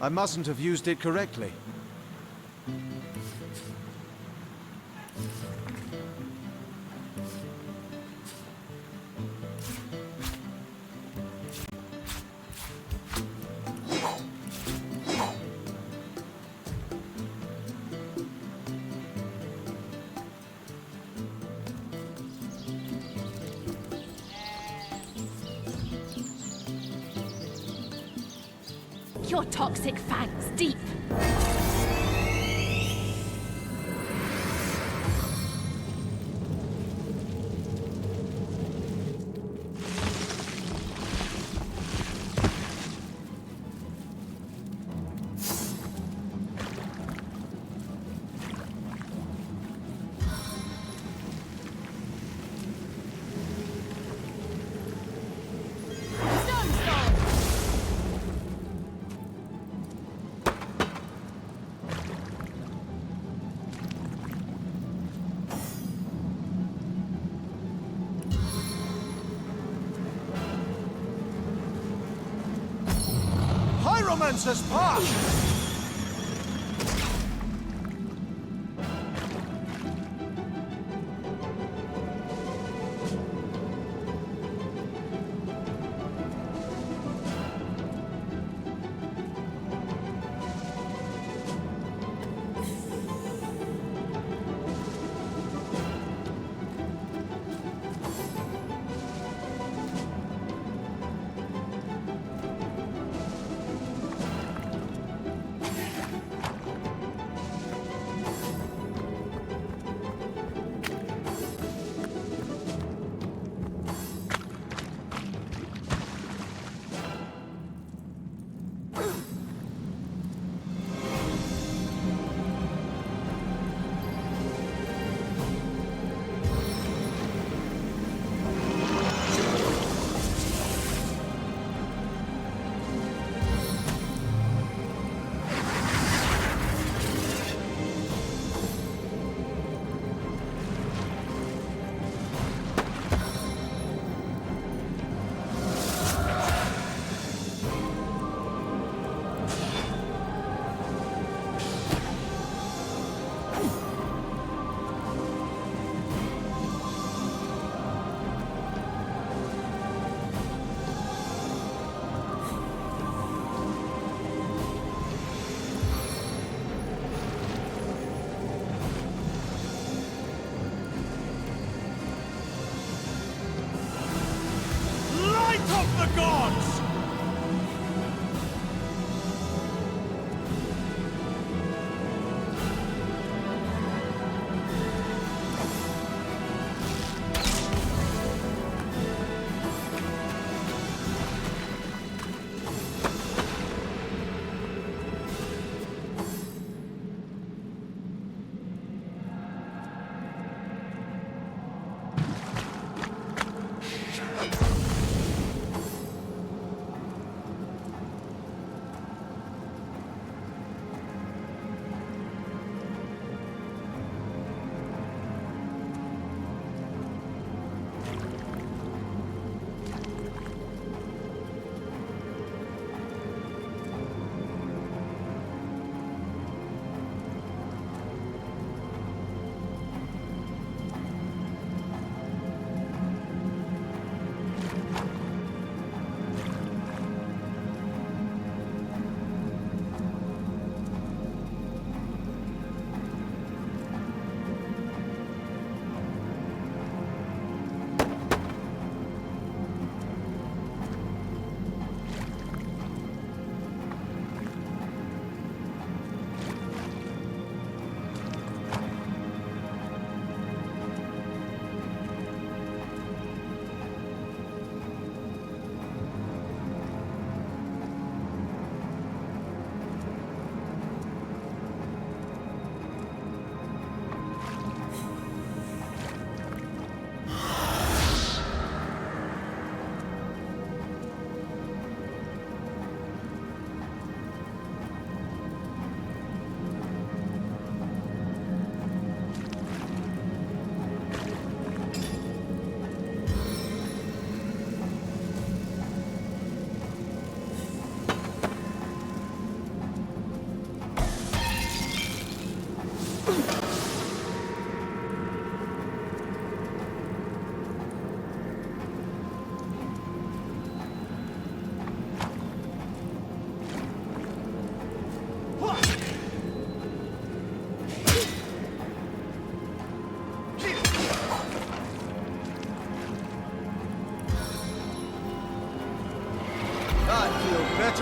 Speaker 9: I mustn't have used it correctly.
Speaker 2: Your toxic fangs deep.
Speaker 9: Pyromancer's Park!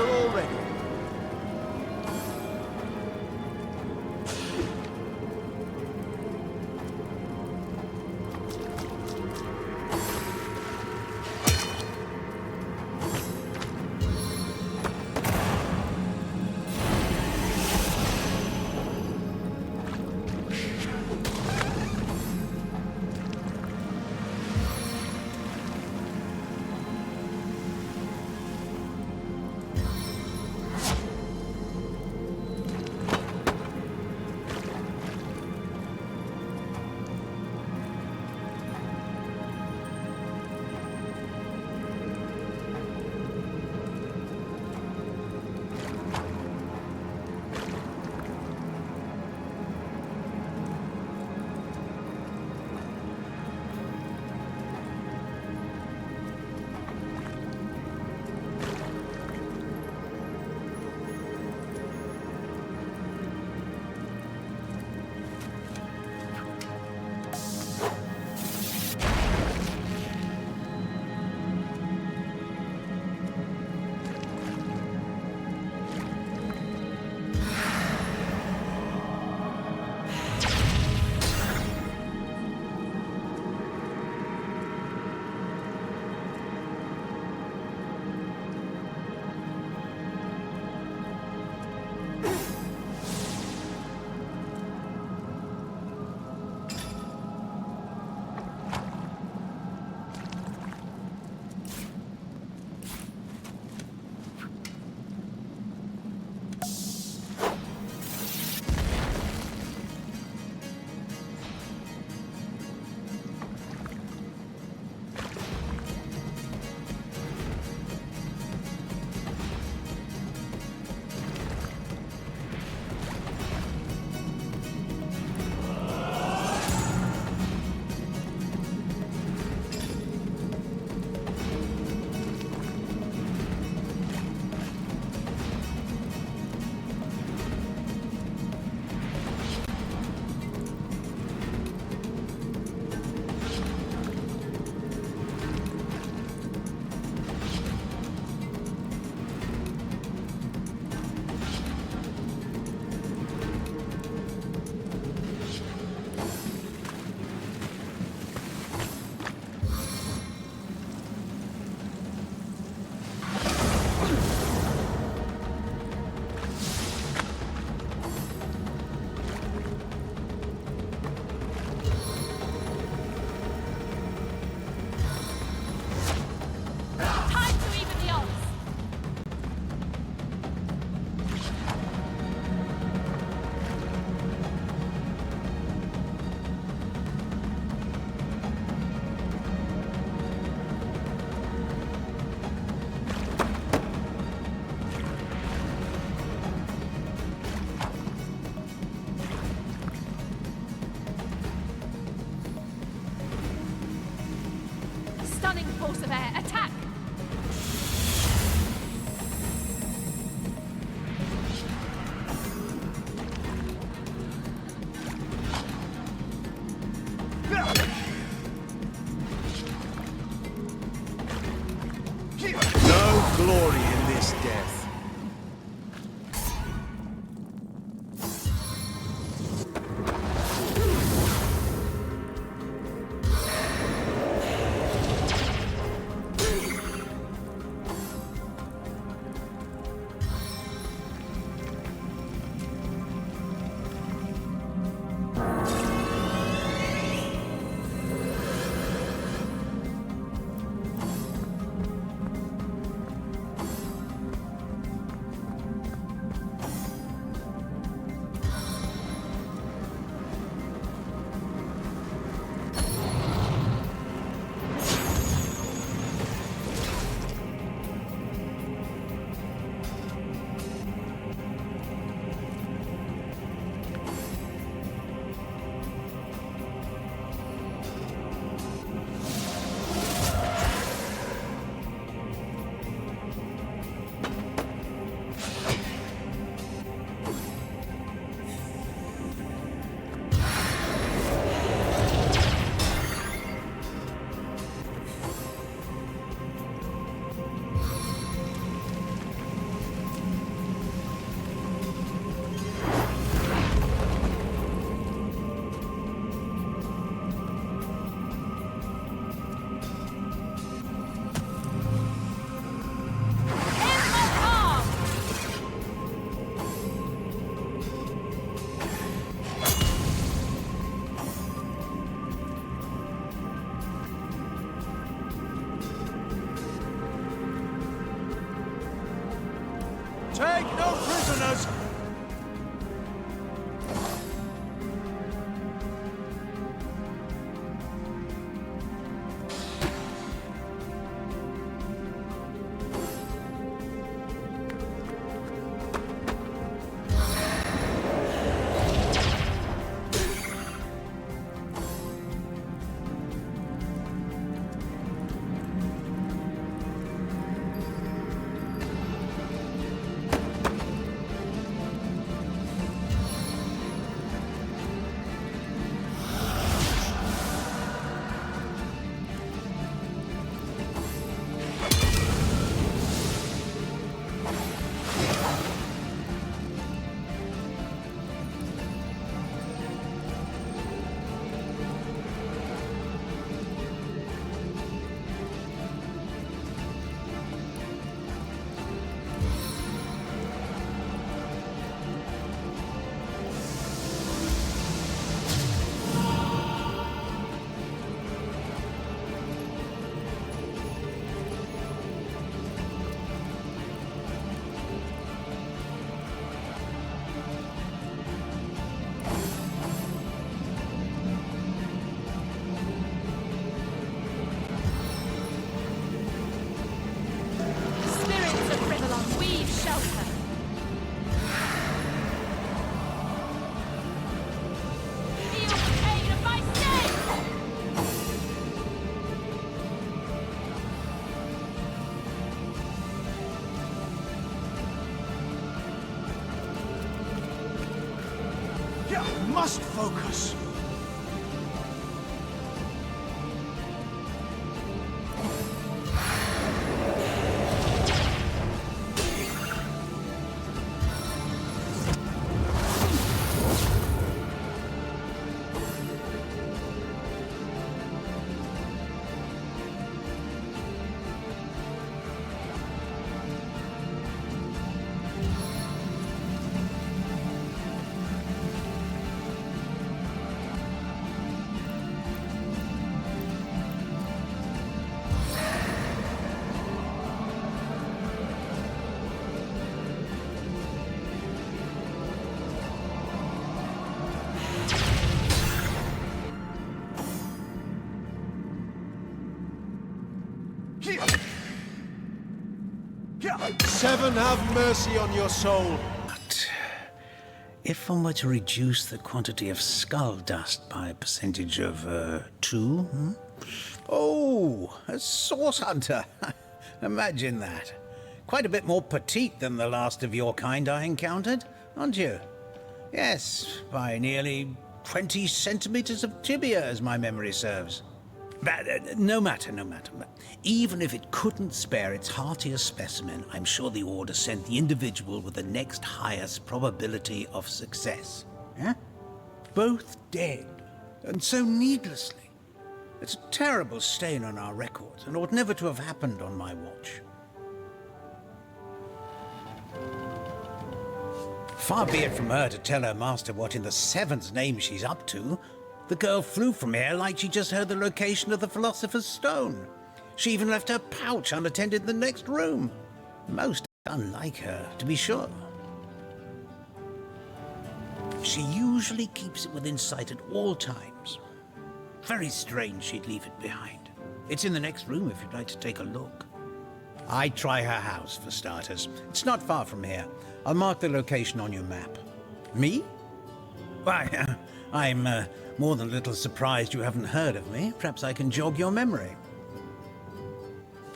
Speaker 1: are all ready.
Speaker 10: Stunning force of air. Attack!
Speaker 9: No glory in this death.
Speaker 1: prisoners! Must focus.
Speaker 9: Seven, have mercy on your soul.
Speaker 3: If one were to reduce the quantity of skull dust by a percentage of 2,
Speaker 18: Oh, a source hunter. Imagine that. Quite a bit more petite than the last of your kind I encountered, aren't you? Yes, by nearly 20 centimeters of tibia, as my memory serves. But no matter. Even if it couldn't spare its heartiest specimen, I'm sure the Order sent the individual with the next highest probability of success. Yeah? Both dead, and so needlessly. It's a terrible stain on our records, and ought never to have happened on my watch. Far be it from her to tell her master what in the seven's name she's up to. The girl flew from here like she just heard the location of the Philosopher's Stone. She even left her pouch unattended in the next room. Most unlike her, to be sure. She usually keeps it within sight at all times. Very strange she'd leave it behind. It's in the next room if you'd like to take a look. I'd try her house, for starters. It's not far from here. I'll mark the location on your map. Me? Why, I'm more than a little surprised you haven't heard of me. Perhaps I can jog your memory.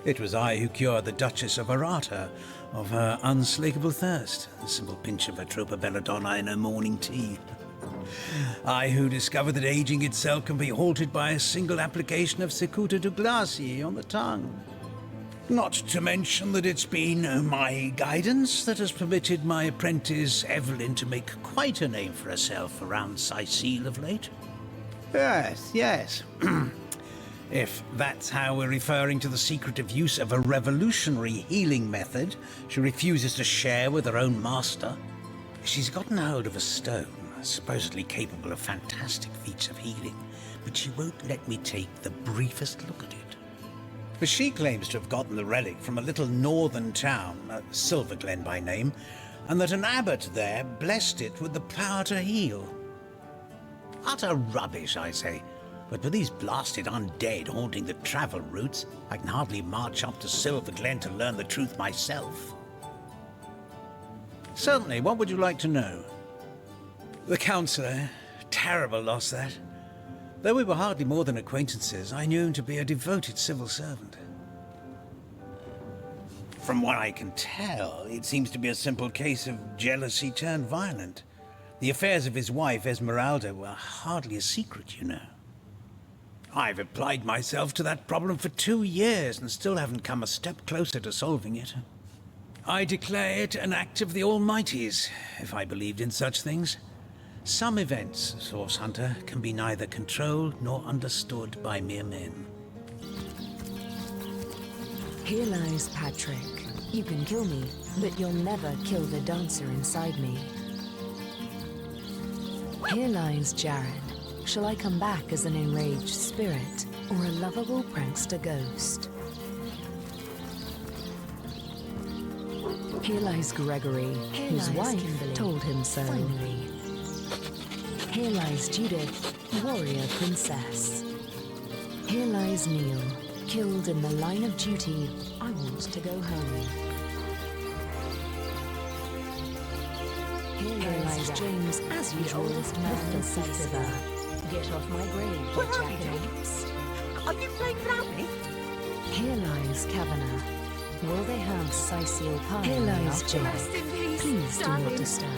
Speaker 18: It was I who cured the Duchess of Arata of her unslakable thirst. A simple pinch of Atropa belladonna in her morning tea. I who discovered that aging itself can be halted by a single application of Cicuta Douglasii on the tongue. Not to mention that it's been my guidance that has permitted my apprentice Evelyn to make quite a name for herself around Sicile of late. Yes. If that's how we're referring to the secretive use of a revolutionary healing method she refuses to share with her own master. She's gotten hold of a stone, supposedly capable of fantastic feats of healing, but she won't let me take the briefest look at it. For she claims to have gotten the relic from a little northern town, Silverglen by name, and that an abbot there blessed it with the power to heal. Utter rubbish, I say. But with these blasted undead haunting the travel routes, I can hardly march up to Silver Glen to learn the truth myself. Certainly, what would you like to know? The counsellor. Terrible loss, that. Though we were hardly more than acquaintances, I knew him to be a devoted civil servant. From what I can tell, it seems to be a simple case of jealousy turned violent. The affairs of his wife, Esmeralda, were hardly a secret, you know. I've applied myself to that problem for 2 years and still haven't come a step closer to solving it. I declare it an act of the Almighty's, if I believed in such things. Some events, Source Hunter, can be neither controlled nor understood by mere men.
Speaker 11: Here lies Patrick. You can kill me, but you'll never kill the dancer inside me. Here lies Jared. Shall I come back as an enraged spirit, or a lovable prankster ghost? Here lies Gregory, whose wife told him so. Finally. Here lies Judith, warrior princess. Here lies Neil, killed in the line of duty. I want to go home. Here lies James, as usual, man and Sister. Get off my grave,
Speaker 7: Where are you,
Speaker 11: jackanapes.
Speaker 7: Are you playing without me?
Speaker 11: Here lies Kavanagh. Will they have Sicil pie? Here lies
Speaker 2: Rest in
Speaker 11: Jane.
Speaker 2: peace,
Speaker 11: Please do
Speaker 2: darling.
Speaker 11: not disturb.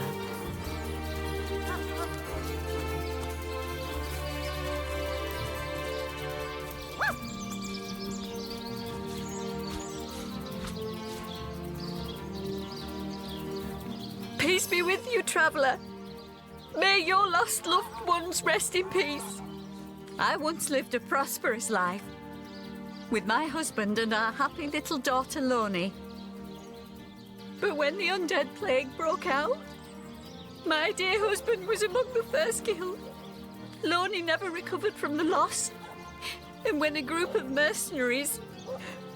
Speaker 10: Peace be with you, traveller. May your lost loved ones rest in peace. I once lived a prosperous life with my husband and our happy little daughter, Loni. But when the undead plague broke out, my dear husband was among the first killed. Loni never recovered from the loss. And when a group of mercenaries,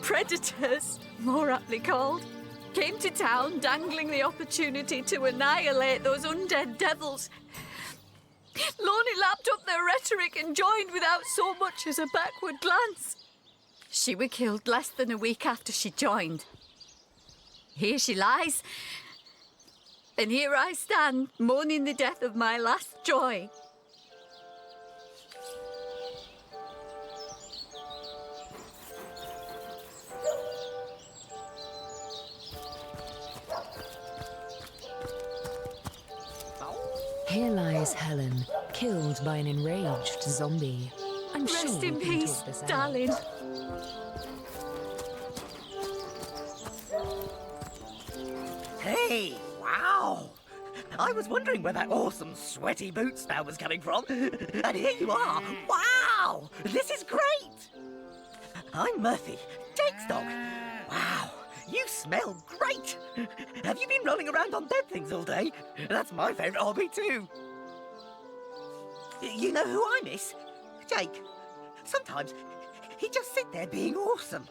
Speaker 10: predators, more aptly called, came to town dangling the opportunity to annihilate those undead devils, Loni lapped up their rhetoric and joined without so much as a backward glance. She were killed less than a week after she joined. Here she lies, and here I stand, mourning the death of my last joy.
Speaker 11: Here lies Helen, killed by an enraged zombie. I'm
Speaker 10: Rest
Speaker 11: sure
Speaker 10: in
Speaker 11: we can
Speaker 10: peace,
Speaker 11: talk this out.
Speaker 10: darling.
Speaker 7: Hey, wow! I was wondering where that awesome sweaty boot smell was coming from. And here you are. Wow! This is great! I'm Murphy, Jake's dog. Wow, you smell great! Have you been rolling around on dead things all day? That's my favourite hobby too. You know who I miss? Jake. Sometimes he'd just sit there being awesome.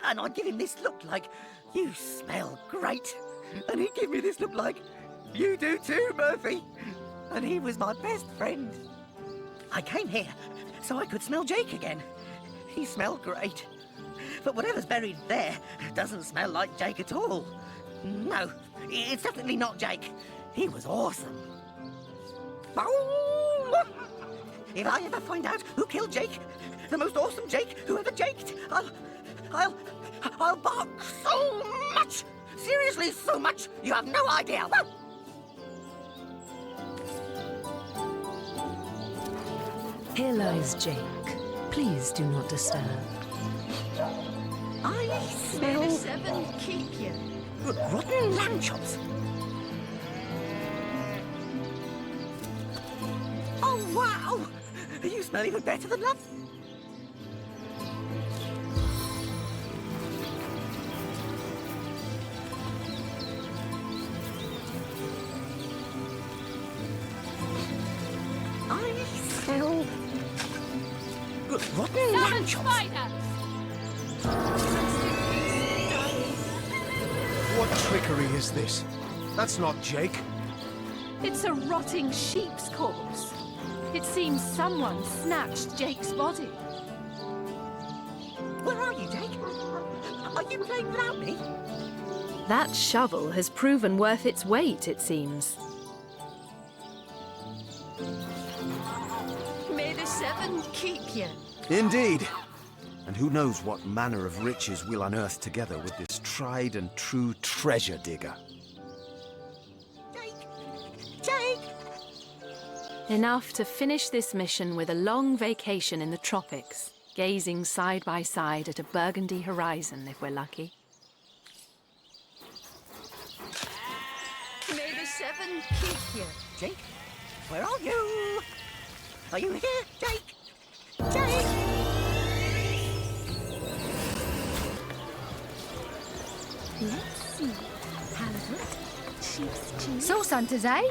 Speaker 7: And I'd give him this look like, you smell great. And he'd give me this look like, you do too, Murphy. And he was my best friend. I came here so I could smell Jake again. He smelled great. But whatever's buried there doesn't smell like Jake at all. No, it's definitely not Jake. He was awesome. If I ever find out who killed Jake, the most awesome Jake who ever jaked, I'll bark so much! Seriously, so much, you have no idea.
Speaker 11: Here lies Jake. Please do not disturb.
Speaker 7: I smell...
Speaker 10: May the seven keep you.
Speaker 7: rotten lamb chops. Oh, wow! You smell even better than love. I smell... rotten lamb chops.
Speaker 14: What trickery is this?
Speaker 9: That's not Jake.
Speaker 2: It's a rotting sheep's corpse. It seems someone snatched Jake's body.
Speaker 7: Where are you, Jake? Are you playing without me?
Speaker 19: That shovel has proven worth its weight, it seems.
Speaker 10: May the seven keep you.
Speaker 9: Indeed. And who knows what manner of riches we'll unearth together with this tried and true treasure digger.
Speaker 7: Jake!
Speaker 19: Enough to finish this mission with a long vacation in the tropics, gazing side by side at a burgundy horizon if we're lucky.
Speaker 10: May the seven keep you.
Speaker 7: Jake, where are you? Are you here, Jake? Jake!
Speaker 15: Let's see. Halibut, sheep's cheese.
Speaker 20: Sauce hunters, eh?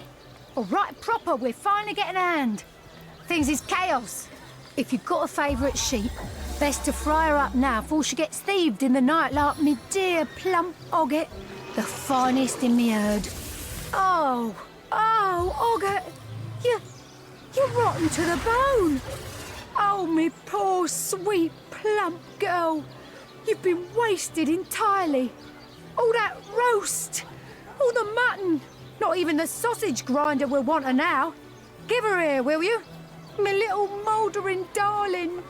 Speaker 20: All right, proper, we're finally getting a hand. Things is chaos. If you've got a favourite sheep, best to fry her up now before she gets thieved in the night like me dear plump Ogget, the finest in me herd. Oh, Ogget, you're rotten to the bone. Oh, me poor, sweet, plump girl. You've been wasted entirely. All that roast, all the mutton, not even the sausage grinder will want her now. Give her here, will you? Me little mouldering darling.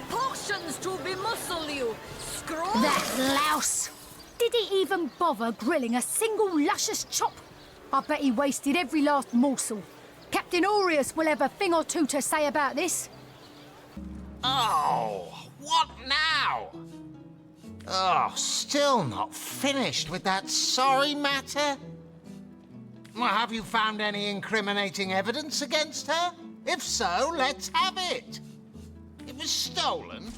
Speaker 10: Portions to bemuscle you, scroll.
Speaker 20: That louse! Did he even bother grilling a single luscious chop? I bet he wasted every last morsel. Captain Aureus will have a thing or two to say about this.
Speaker 8: Oh, what now? Oh, still not finished with that sorry matter? Well, have you found any incriminating evidence against her? If so, let's have it. It was stolen?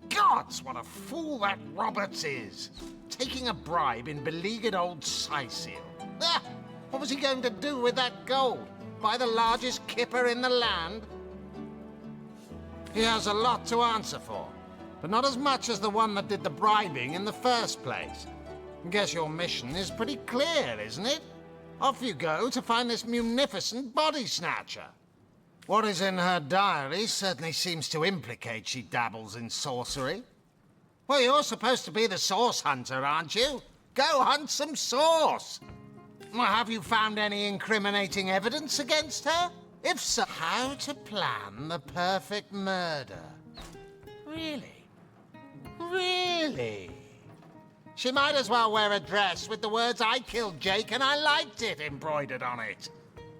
Speaker 8: Gods, what a fool that Roberts is. Taking a bribe in beleaguered old Sicil. Ah, what was he going to do with that gold? Buy the largest kipper in the land? He has a lot to answer for, but not as much as the one that did the bribing in the first place. Guess your mission is pretty clear, isn't it? Off you go to find this munificent body snatcher. What is in her diary certainly seems to implicate she dabbles in sorcery. Well, you're supposed to be the source hunter, aren't you? Go hunt some sauce! Well, have you found any incriminating evidence against her? If so, how to plan the perfect murder? Really? Really? She might as well wear a dress with the words "I killed Jake and I liked it" embroidered on it.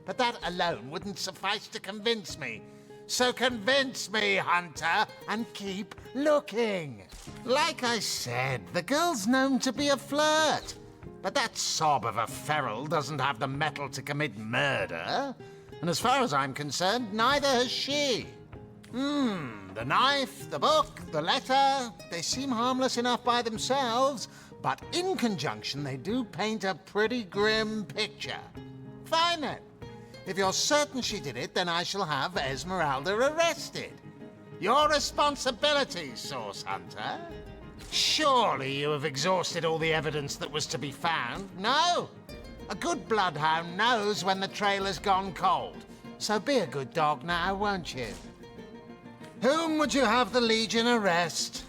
Speaker 8: But that alone wouldn't suffice to convince me. So convince me, Hunter, and keep looking. Like I said, the girl's known to be a flirt. But that sob of a feral doesn't have the mettle to commit murder. And as far as I'm concerned, neither has she. The knife, the book, the letter, they seem harmless enough by themselves, but in conjunction they do paint a pretty grim picture. Fine then. If you're certain she did it, then I shall have Esmeralda arrested. Your responsibility, Source Hunter. Surely you have exhausted all the evidence that was to be found? No? A good bloodhound knows when the trail has gone cold. So be a good dog now, won't you? Whom would you have the Legion arrest?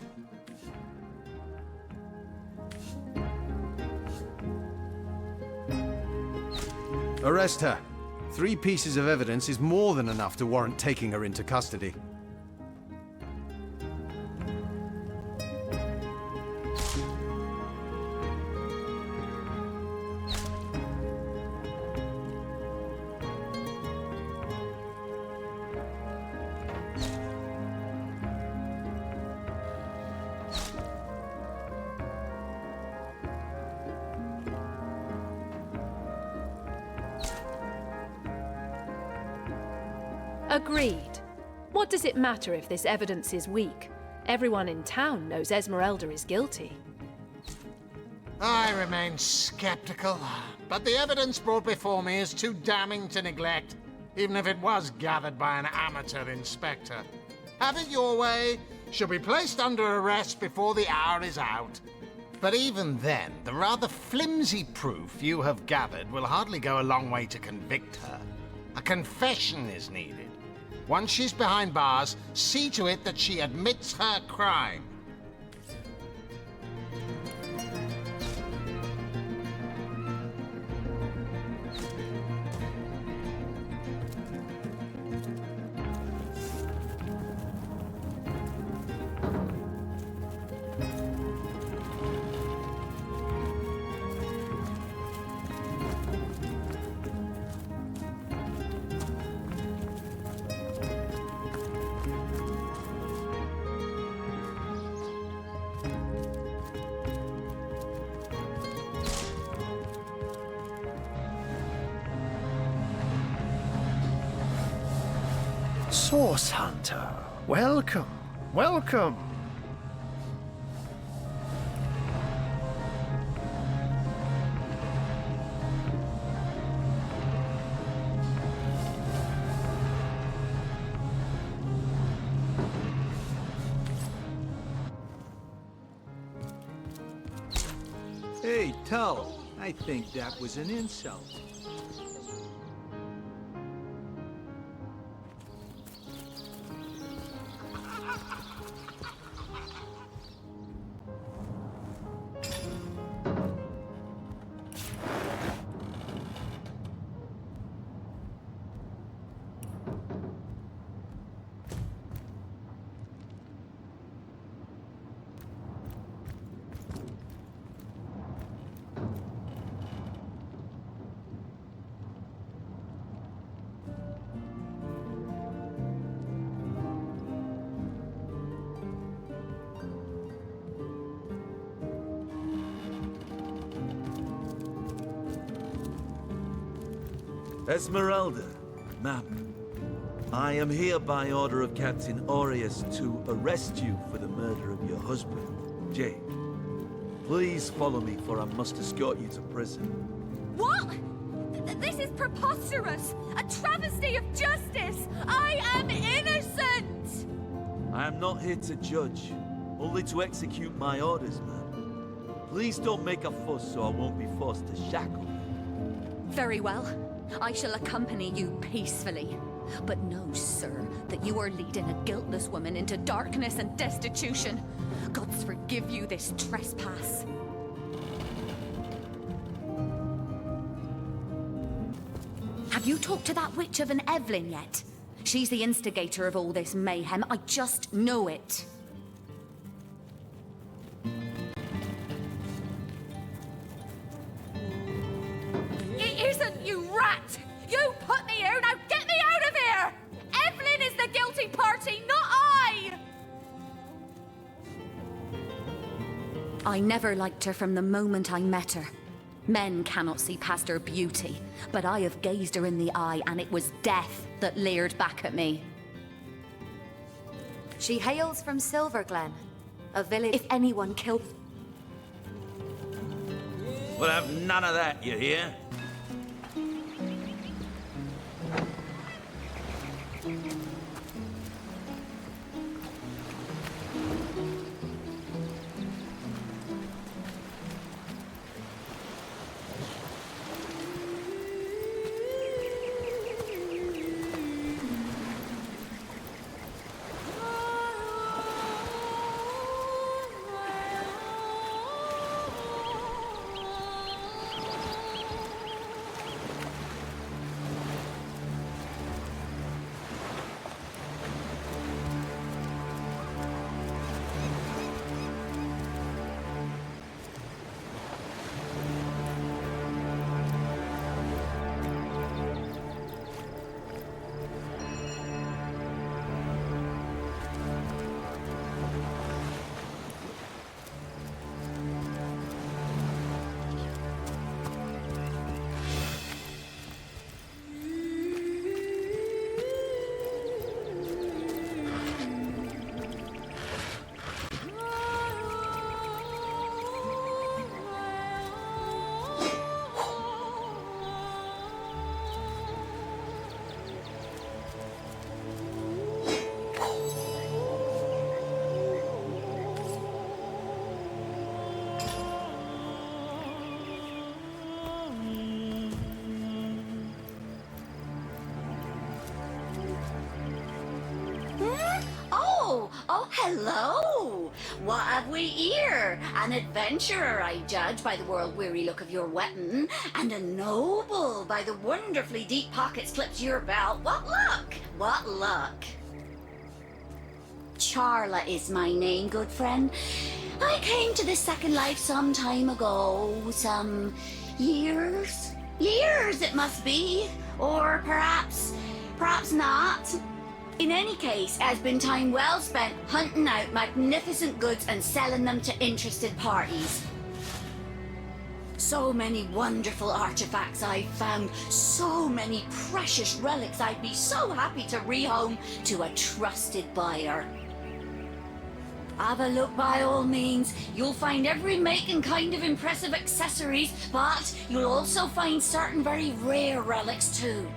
Speaker 9: Arrest her. 3 pieces of evidence is more than enough to warrant taking her into custody.
Speaker 19: Agreed. What does it matter if this evidence is weak? Everyone in town knows Esmeralda is guilty.
Speaker 8: I remain skeptical, but the evidence brought before me is too damning to neglect, even if it was gathered by an amateur inspector. Have it your way. She'll be placed under arrest before the hour is out. But even then, the rather flimsy proof you have gathered will hardly go a long way to convict her. A confession is needed. Once she's behind bars, see to it that she admits her crime.
Speaker 14: Source Hunter, welcome, welcome.
Speaker 12: Hey, Tull, I think that was an insult.
Speaker 6: Esmeralda, ma'am, I am here by order of Captain Aureus to arrest you for the murder of your husband, Jay. Please follow me, for I must escort you to prison.
Speaker 10: What? This is preposterous! A travesty of justice! I am innocent!
Speaker 6: I am not here to judge, only to execute my orders, ma'am. Please don't make a fuss, so I won't be forced to shackle you.
Speaker 10: Very well. I shall accompany you peacefully. But know, sir, that you are leading a guiltless woman into darkness and destitution. Gods forgive you this trespass. Have you talked to that witch of an Evelyn yet? She's the instigator of all this mayhem. I just know it. It isn't, you rat! You put me here, now get me out of here! Evelyn is the guilty party, not I! I never liked her from the moment I met her. Men cannot see past her beauty, but I have gazed her in the eye, and it was death that leered back at me.
Speaker 17: She hails from Silverglen, a village.
Speaker 10: If anyone killed...
Speaker 6: We'll have none of that, you hear?
Speaker 21: Oh, hello! What have we here? An adventurer, I judge, by the world-weary look of your weapon, and a noble by the wonderfully deep pockets clipped to your belt. What luck! What luck! Charla is my name, good friend. I came to this second life some time ago, some years? Years it must be, or perhaps not. In any case, it has been time well spent hunting out magnificent goods and selling them to interested parties. So many wonderful artifacts I've found, so many precious relics I'd be so happy to rehome to a trusted buyer. Have a look by all means. You'll find every make and kind of impressive accessories, but you'll also find certain very rare relics too.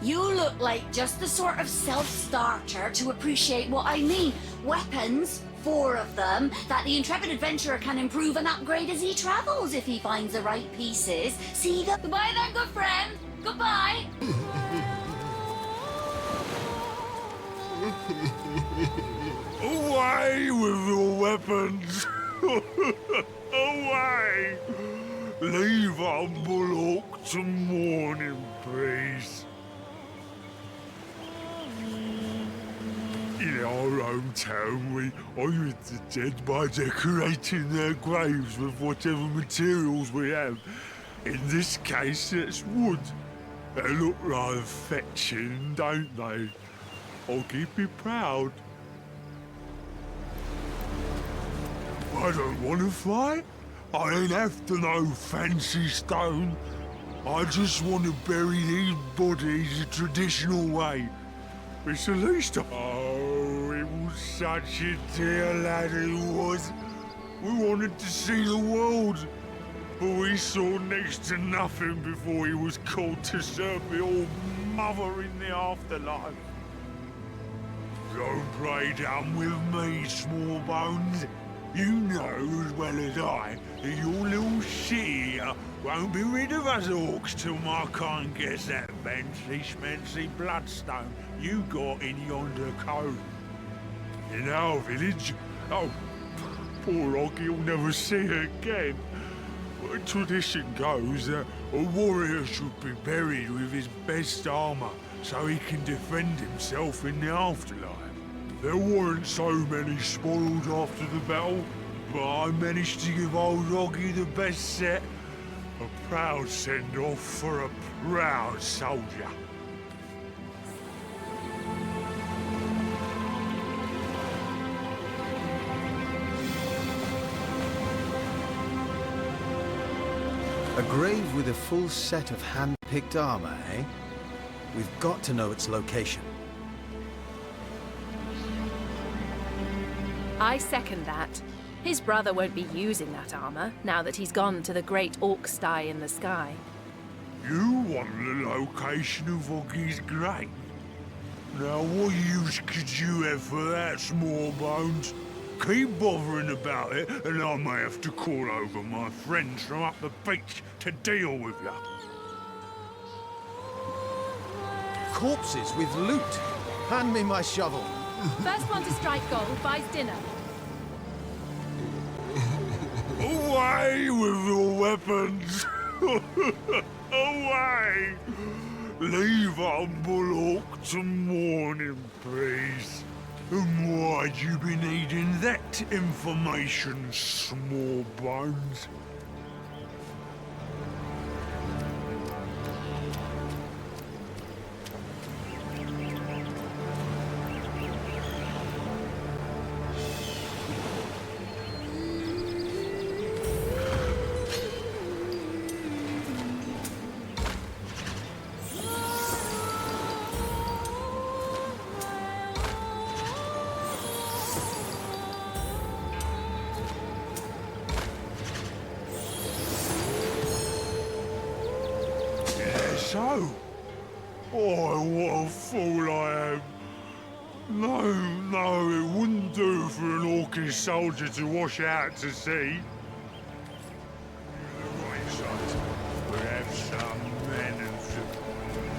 Speaker 21: You look like just the sort of self-starter to appreciate what I mean. Weapons, 4 of them, that the intrepid adventurer can improve and upgrade as he travels if he finds the right pieces. See the... Goodbye then, good friend. Goodbye.
Speaker 22: Away with your weapons! Away! Leave humble Orc to mourn in peace. In our hometown, we honour the dead by decorating their graves with whatever materials we have. In this case, it's wood. They look rather fetching, don't they? I'll keep you proud. I don't want to fight. I ain't after no fancy stone. I just want to bury these bodies the traditional way. It's the least of... Oh, it was such a dear lad he was. We wanted to see the world, but we saw next to nothing before he was called to serve the old mother in the afterlife. Don't play dumb with me, small bones. You know as well as I that your little city here won't be rid of us orcs till my kind gets that fancy-schmancy bloodstone you got in yonder cove. In our village, oh, poor Oggy will never see it again. But tradition goes that a warrior should be buried with his best armor so he can defend himself in the afterlife. There weren't so many spoils after the battle, but I managed to give old Oggy the best set. A proud send-off for a proud soldier.
Speaker 9: A grave with a full set of hand-picked armor, eh? We've got to know its location.
Speaker 19: I second that. His brother won't be using that armor, now that he's gone to the great orc sty in the sky.
Speaker 22: You want the location of Oggy's grave? Now what use could you have for that, small bones? Keep bothering about it, and I may have to call over my friends from up the beach to deal with you.
Speaker 9: Corpses with loot! Hand me my shovel.
Speaker 19: First one to strike gold buys dinner.
Speaker 22: Away with your weapons! Away! Leave humble Orc to mourn in peace. And why'd you be needing that information, small bones? So? Oh, what a fool I am. No, it wouldn't do for an orcish soldier to wash out to sea. Right side, we have some manners.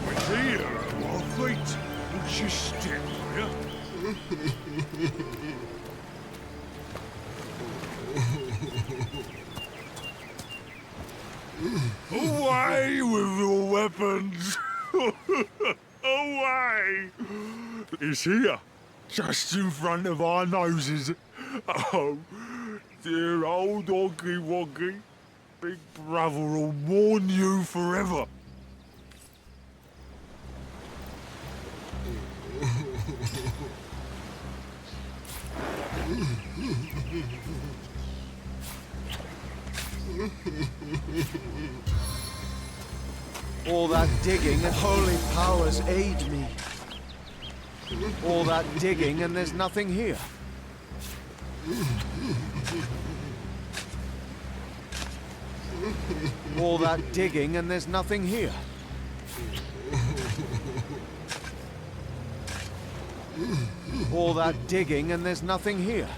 Speaker 22: We're here at my feet. Would you step here? Away with your weapons! Away! It's here, just in front of our noses. Oh, dear old Oggy Woggy. Big Brother will mourn you forever.
Speaker 9: All that digging and holy powers aid me. All that digging and there's nothing here. All that digging and there's nothing here. All that digging and there's nothing here.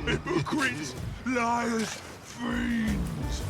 Speaker 22: Hypocrites, liars, fiends!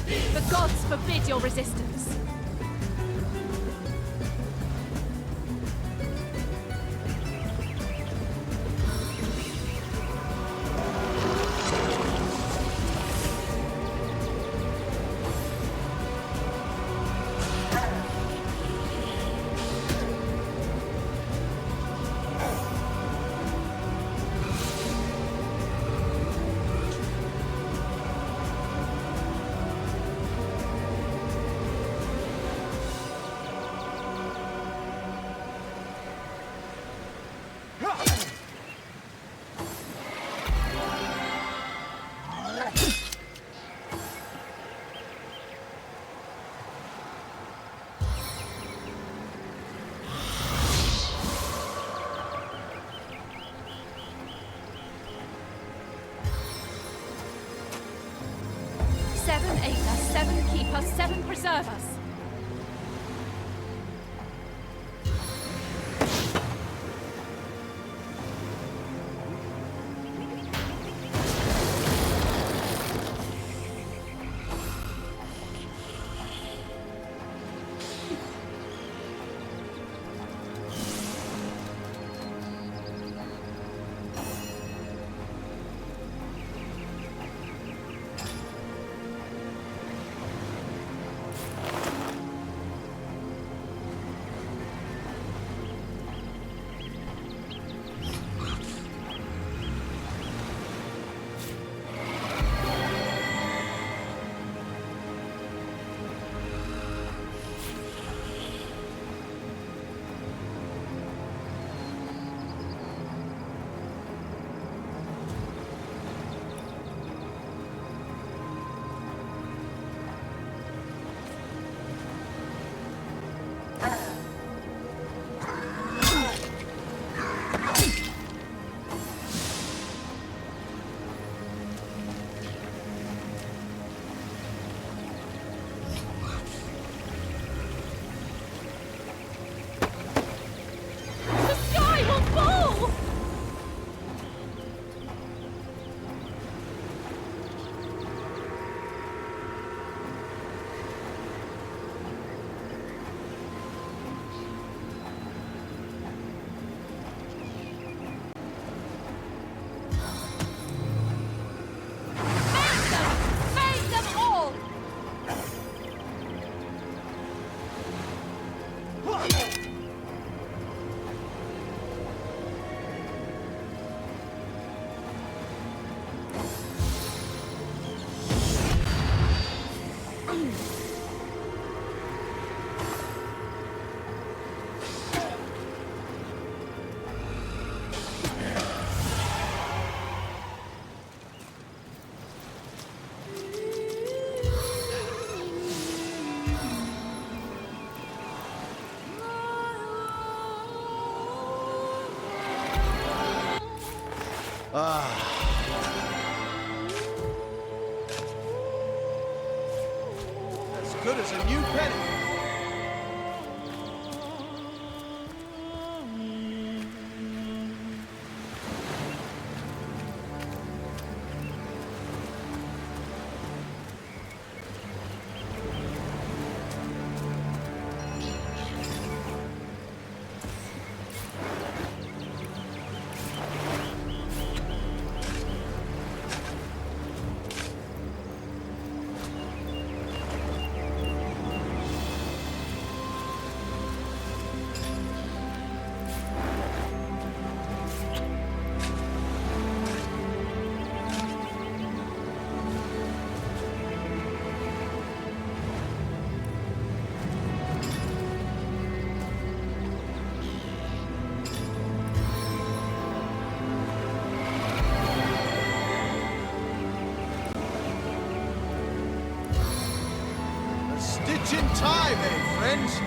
Speaker 19: The gods forbid your resistance. Seven aid us, seven keep us, seven preserve us.
Speaker 9: As good as a new penny. Stitch in time, eh, friends?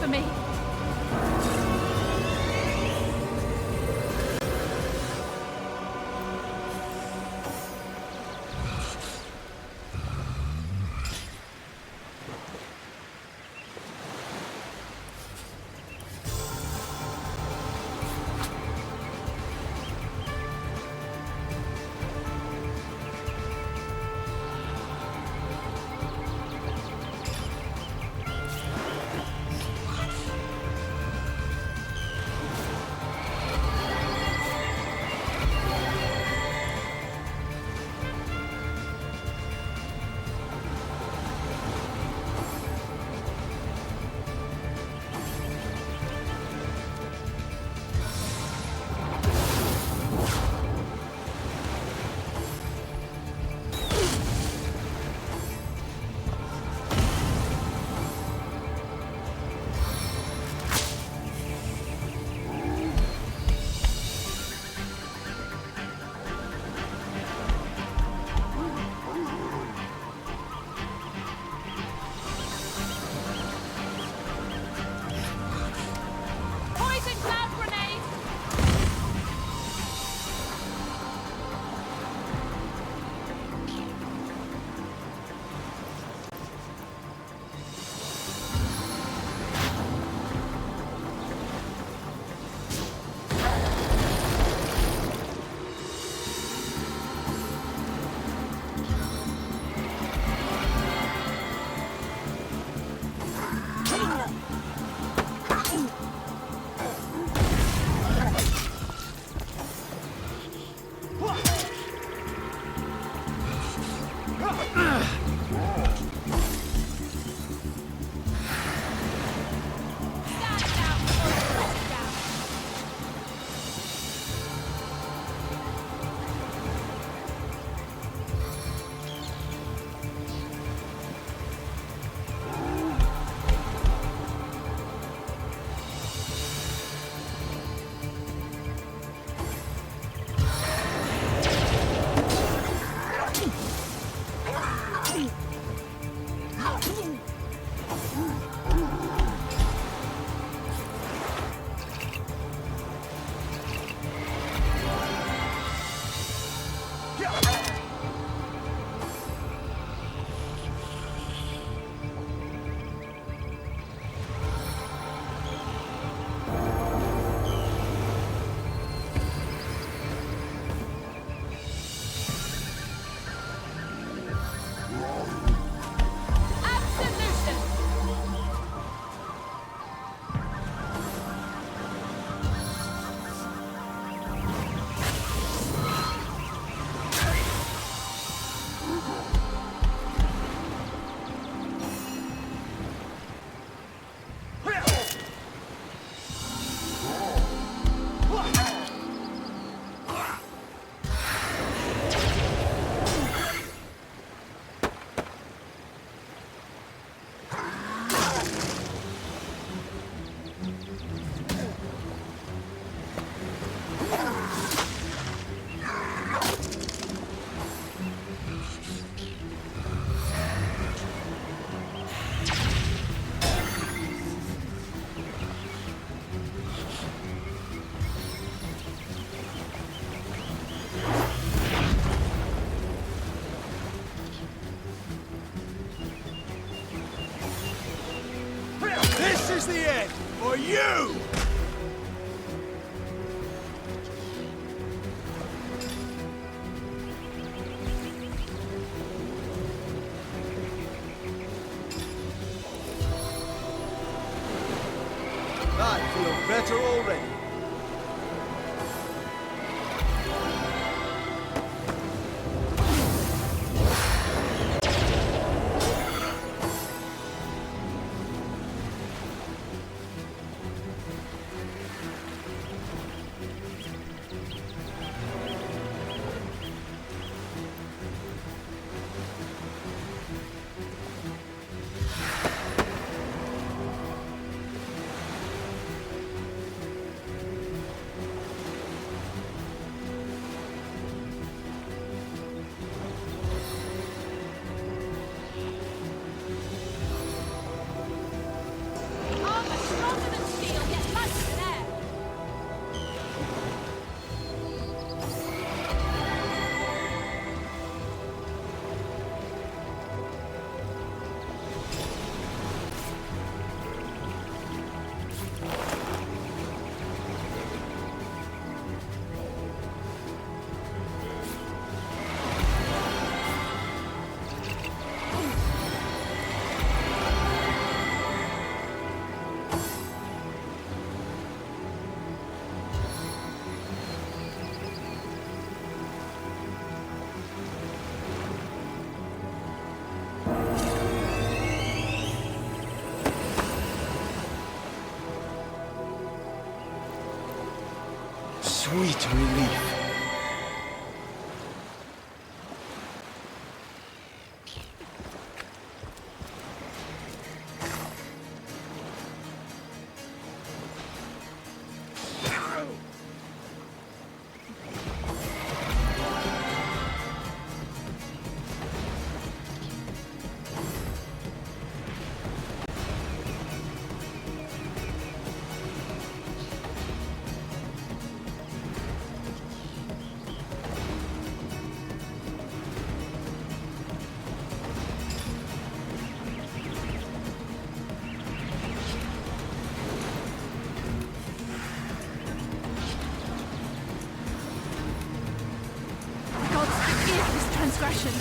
Speaker 19: for me.
Speaker 4: is the end for you!
Speaker 9: I feel better already.
Speaker 12: sweet relief.
Speaker 19: Transgression.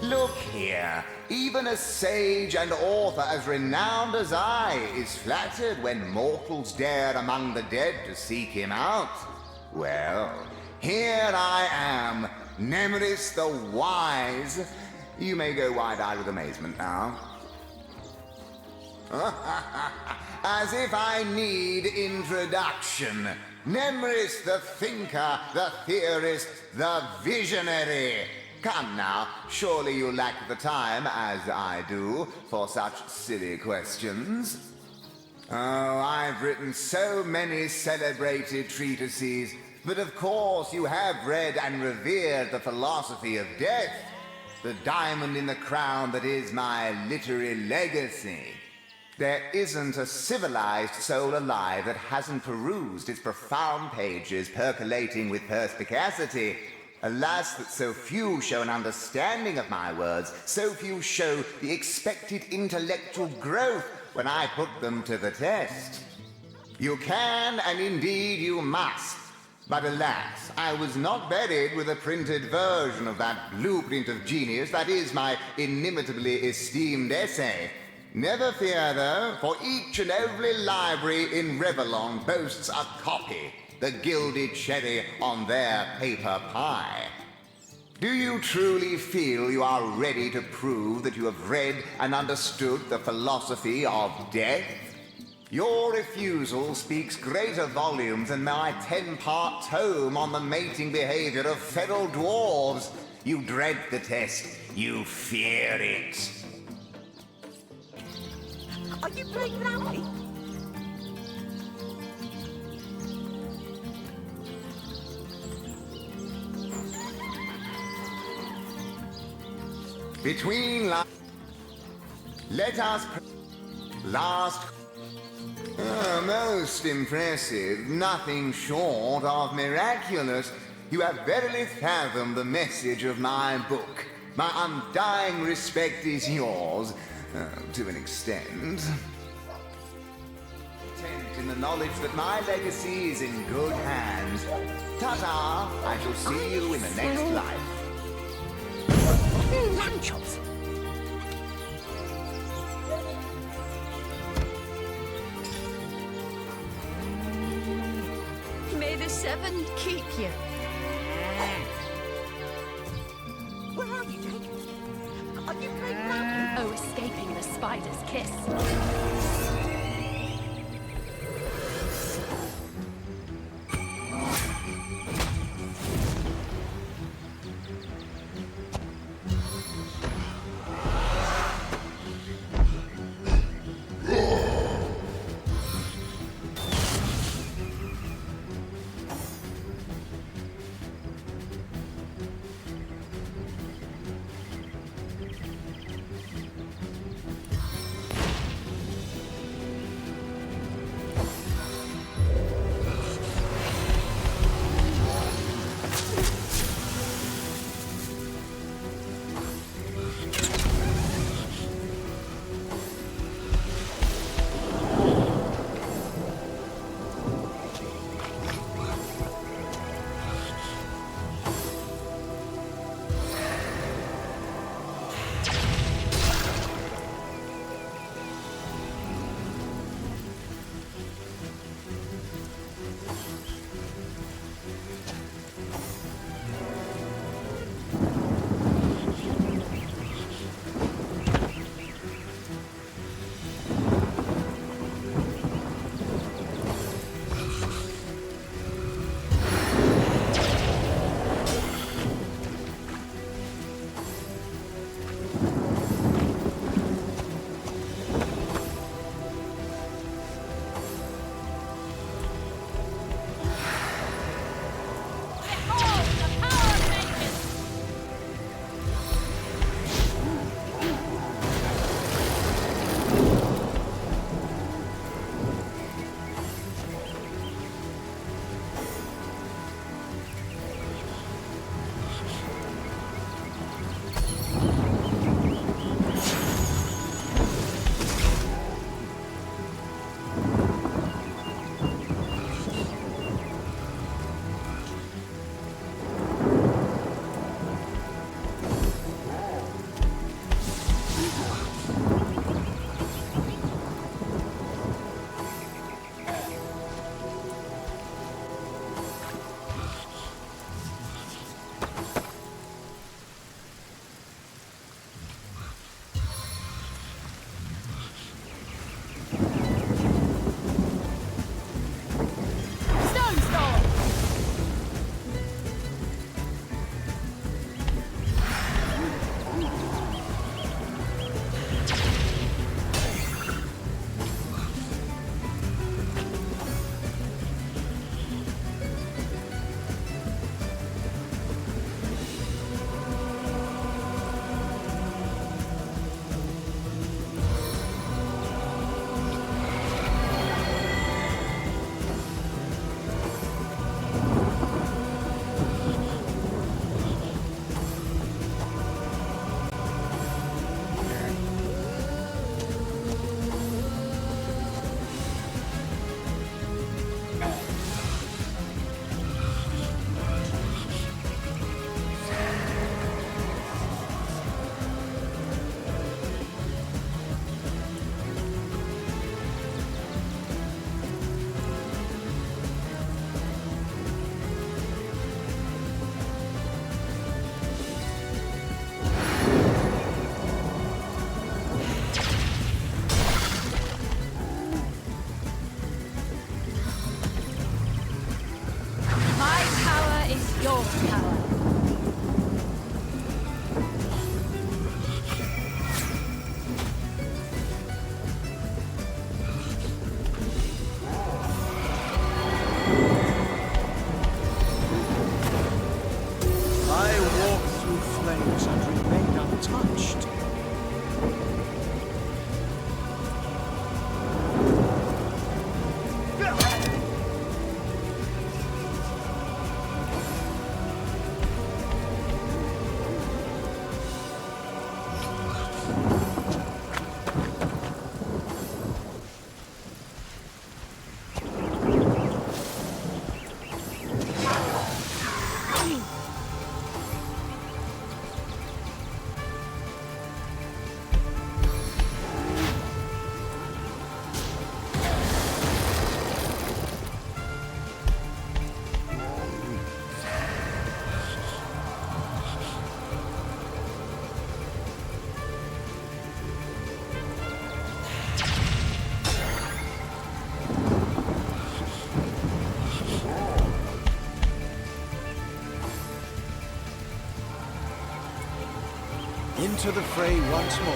Speaker 1: Look here, even a sage and author as renowned as I is flattered when mortals dare among the dead to seek him out. Well, here I am, Nemeris the Wise. You may go wide-eyed with amazement now. As if I need introduction. Nemeris the thinker, the theorist, the visionary. Come now, surely you lack the time, as I do, for such silly questions.
Speaker 5: Oh, I've written so many celebrated treatises, but of course you have read and revered the philosophy of death, the diamond in the crown that is my literary legacy. There isn't a civilized soul alive that hasn't perused its profound pages percolating with perspicacity. Alas, that so few show an understanding of my words, so few show the expected intellectual growth when I put them to the test. You can, and indeed you must. But alas, I was not buried with a printed version of that blueprint of genius that is my inimitably esteemed essay. Never fear, though, for each and every library in Revellon boasts a copy, the gilded cherry on their paper pie. Do you truly feel you are ready to prove that you have read and understood the philosophy of death? Your refusal speaks greater volumes than my 10-part tome on the mating behavior of feral dwarves. You dread the test. You fear it.
Speaker 7: Are you playing loudly?
Speaker 5: Between let us last. Oh, most impressive. Nothing short of miraculous. You have verily fathomed the message of my book. My undying respect is yours, to an extent. Content in the knowledge that my legacy is in good hands. Ta-ta! I shall see you in the next life.
Speaker 7: Lamb chops.
Speaker 10: May the seven keep you.
Speaker 7: Where are you, Jake? Are you playing loudly?
Speaker 19: Oh, escaping the spider's kiss.
Speaker 21: horsepower.
Speaker 12: I walk through flames and remain untouched. Into the fray once more.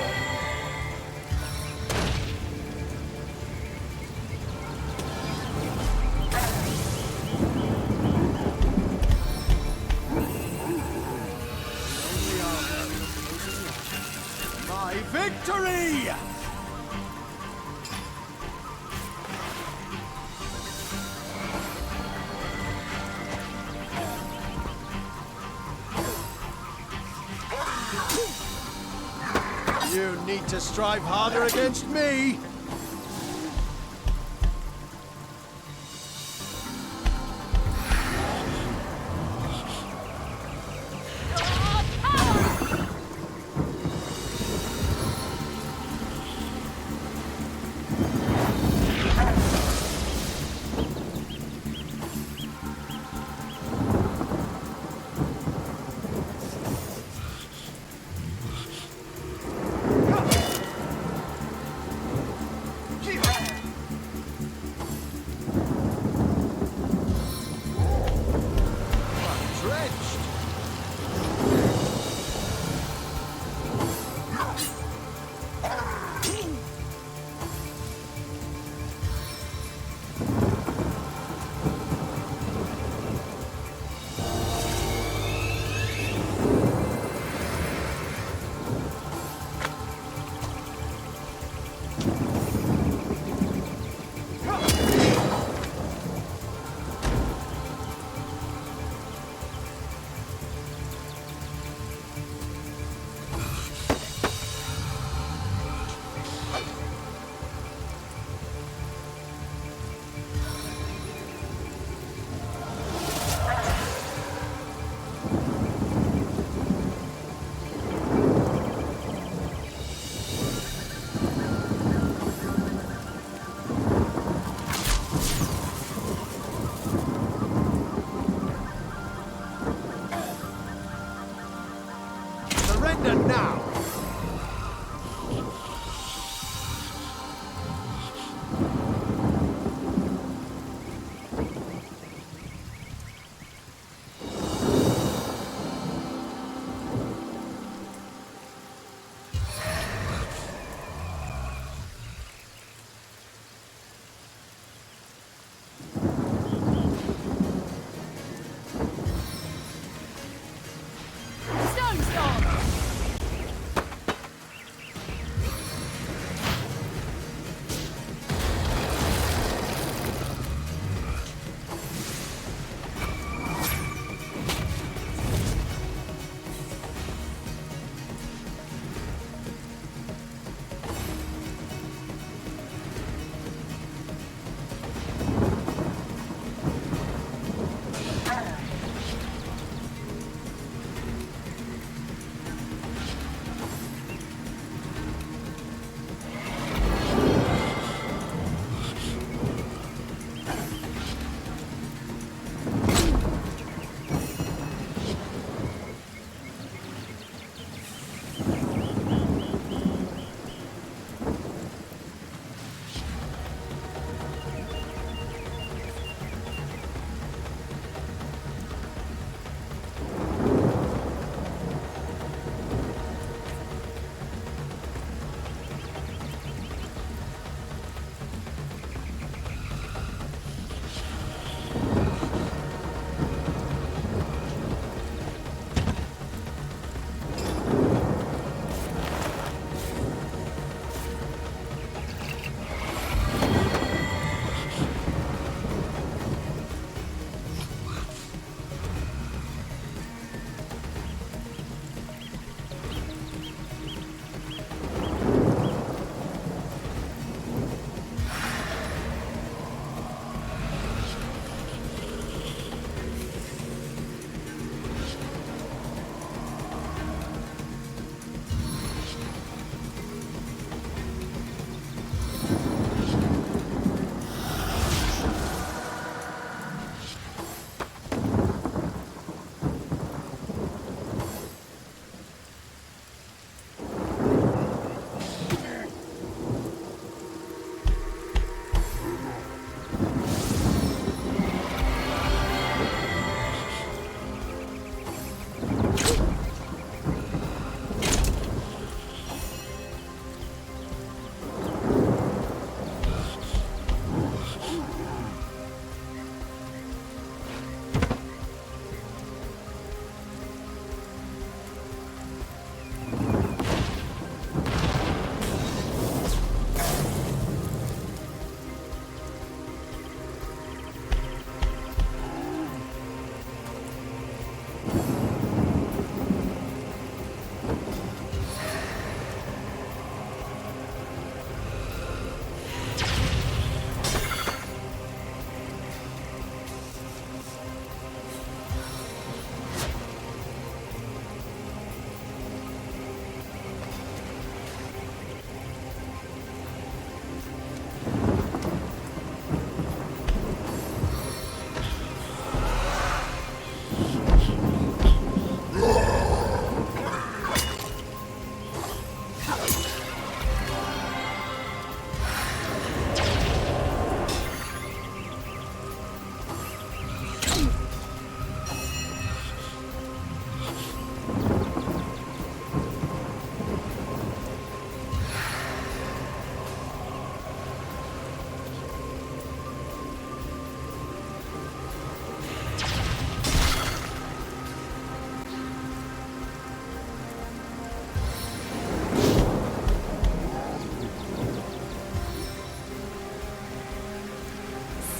Speaker 12: My victory! You need to strive harder against me!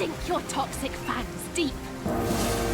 Speaker 19: Sink your toxic fangs deep.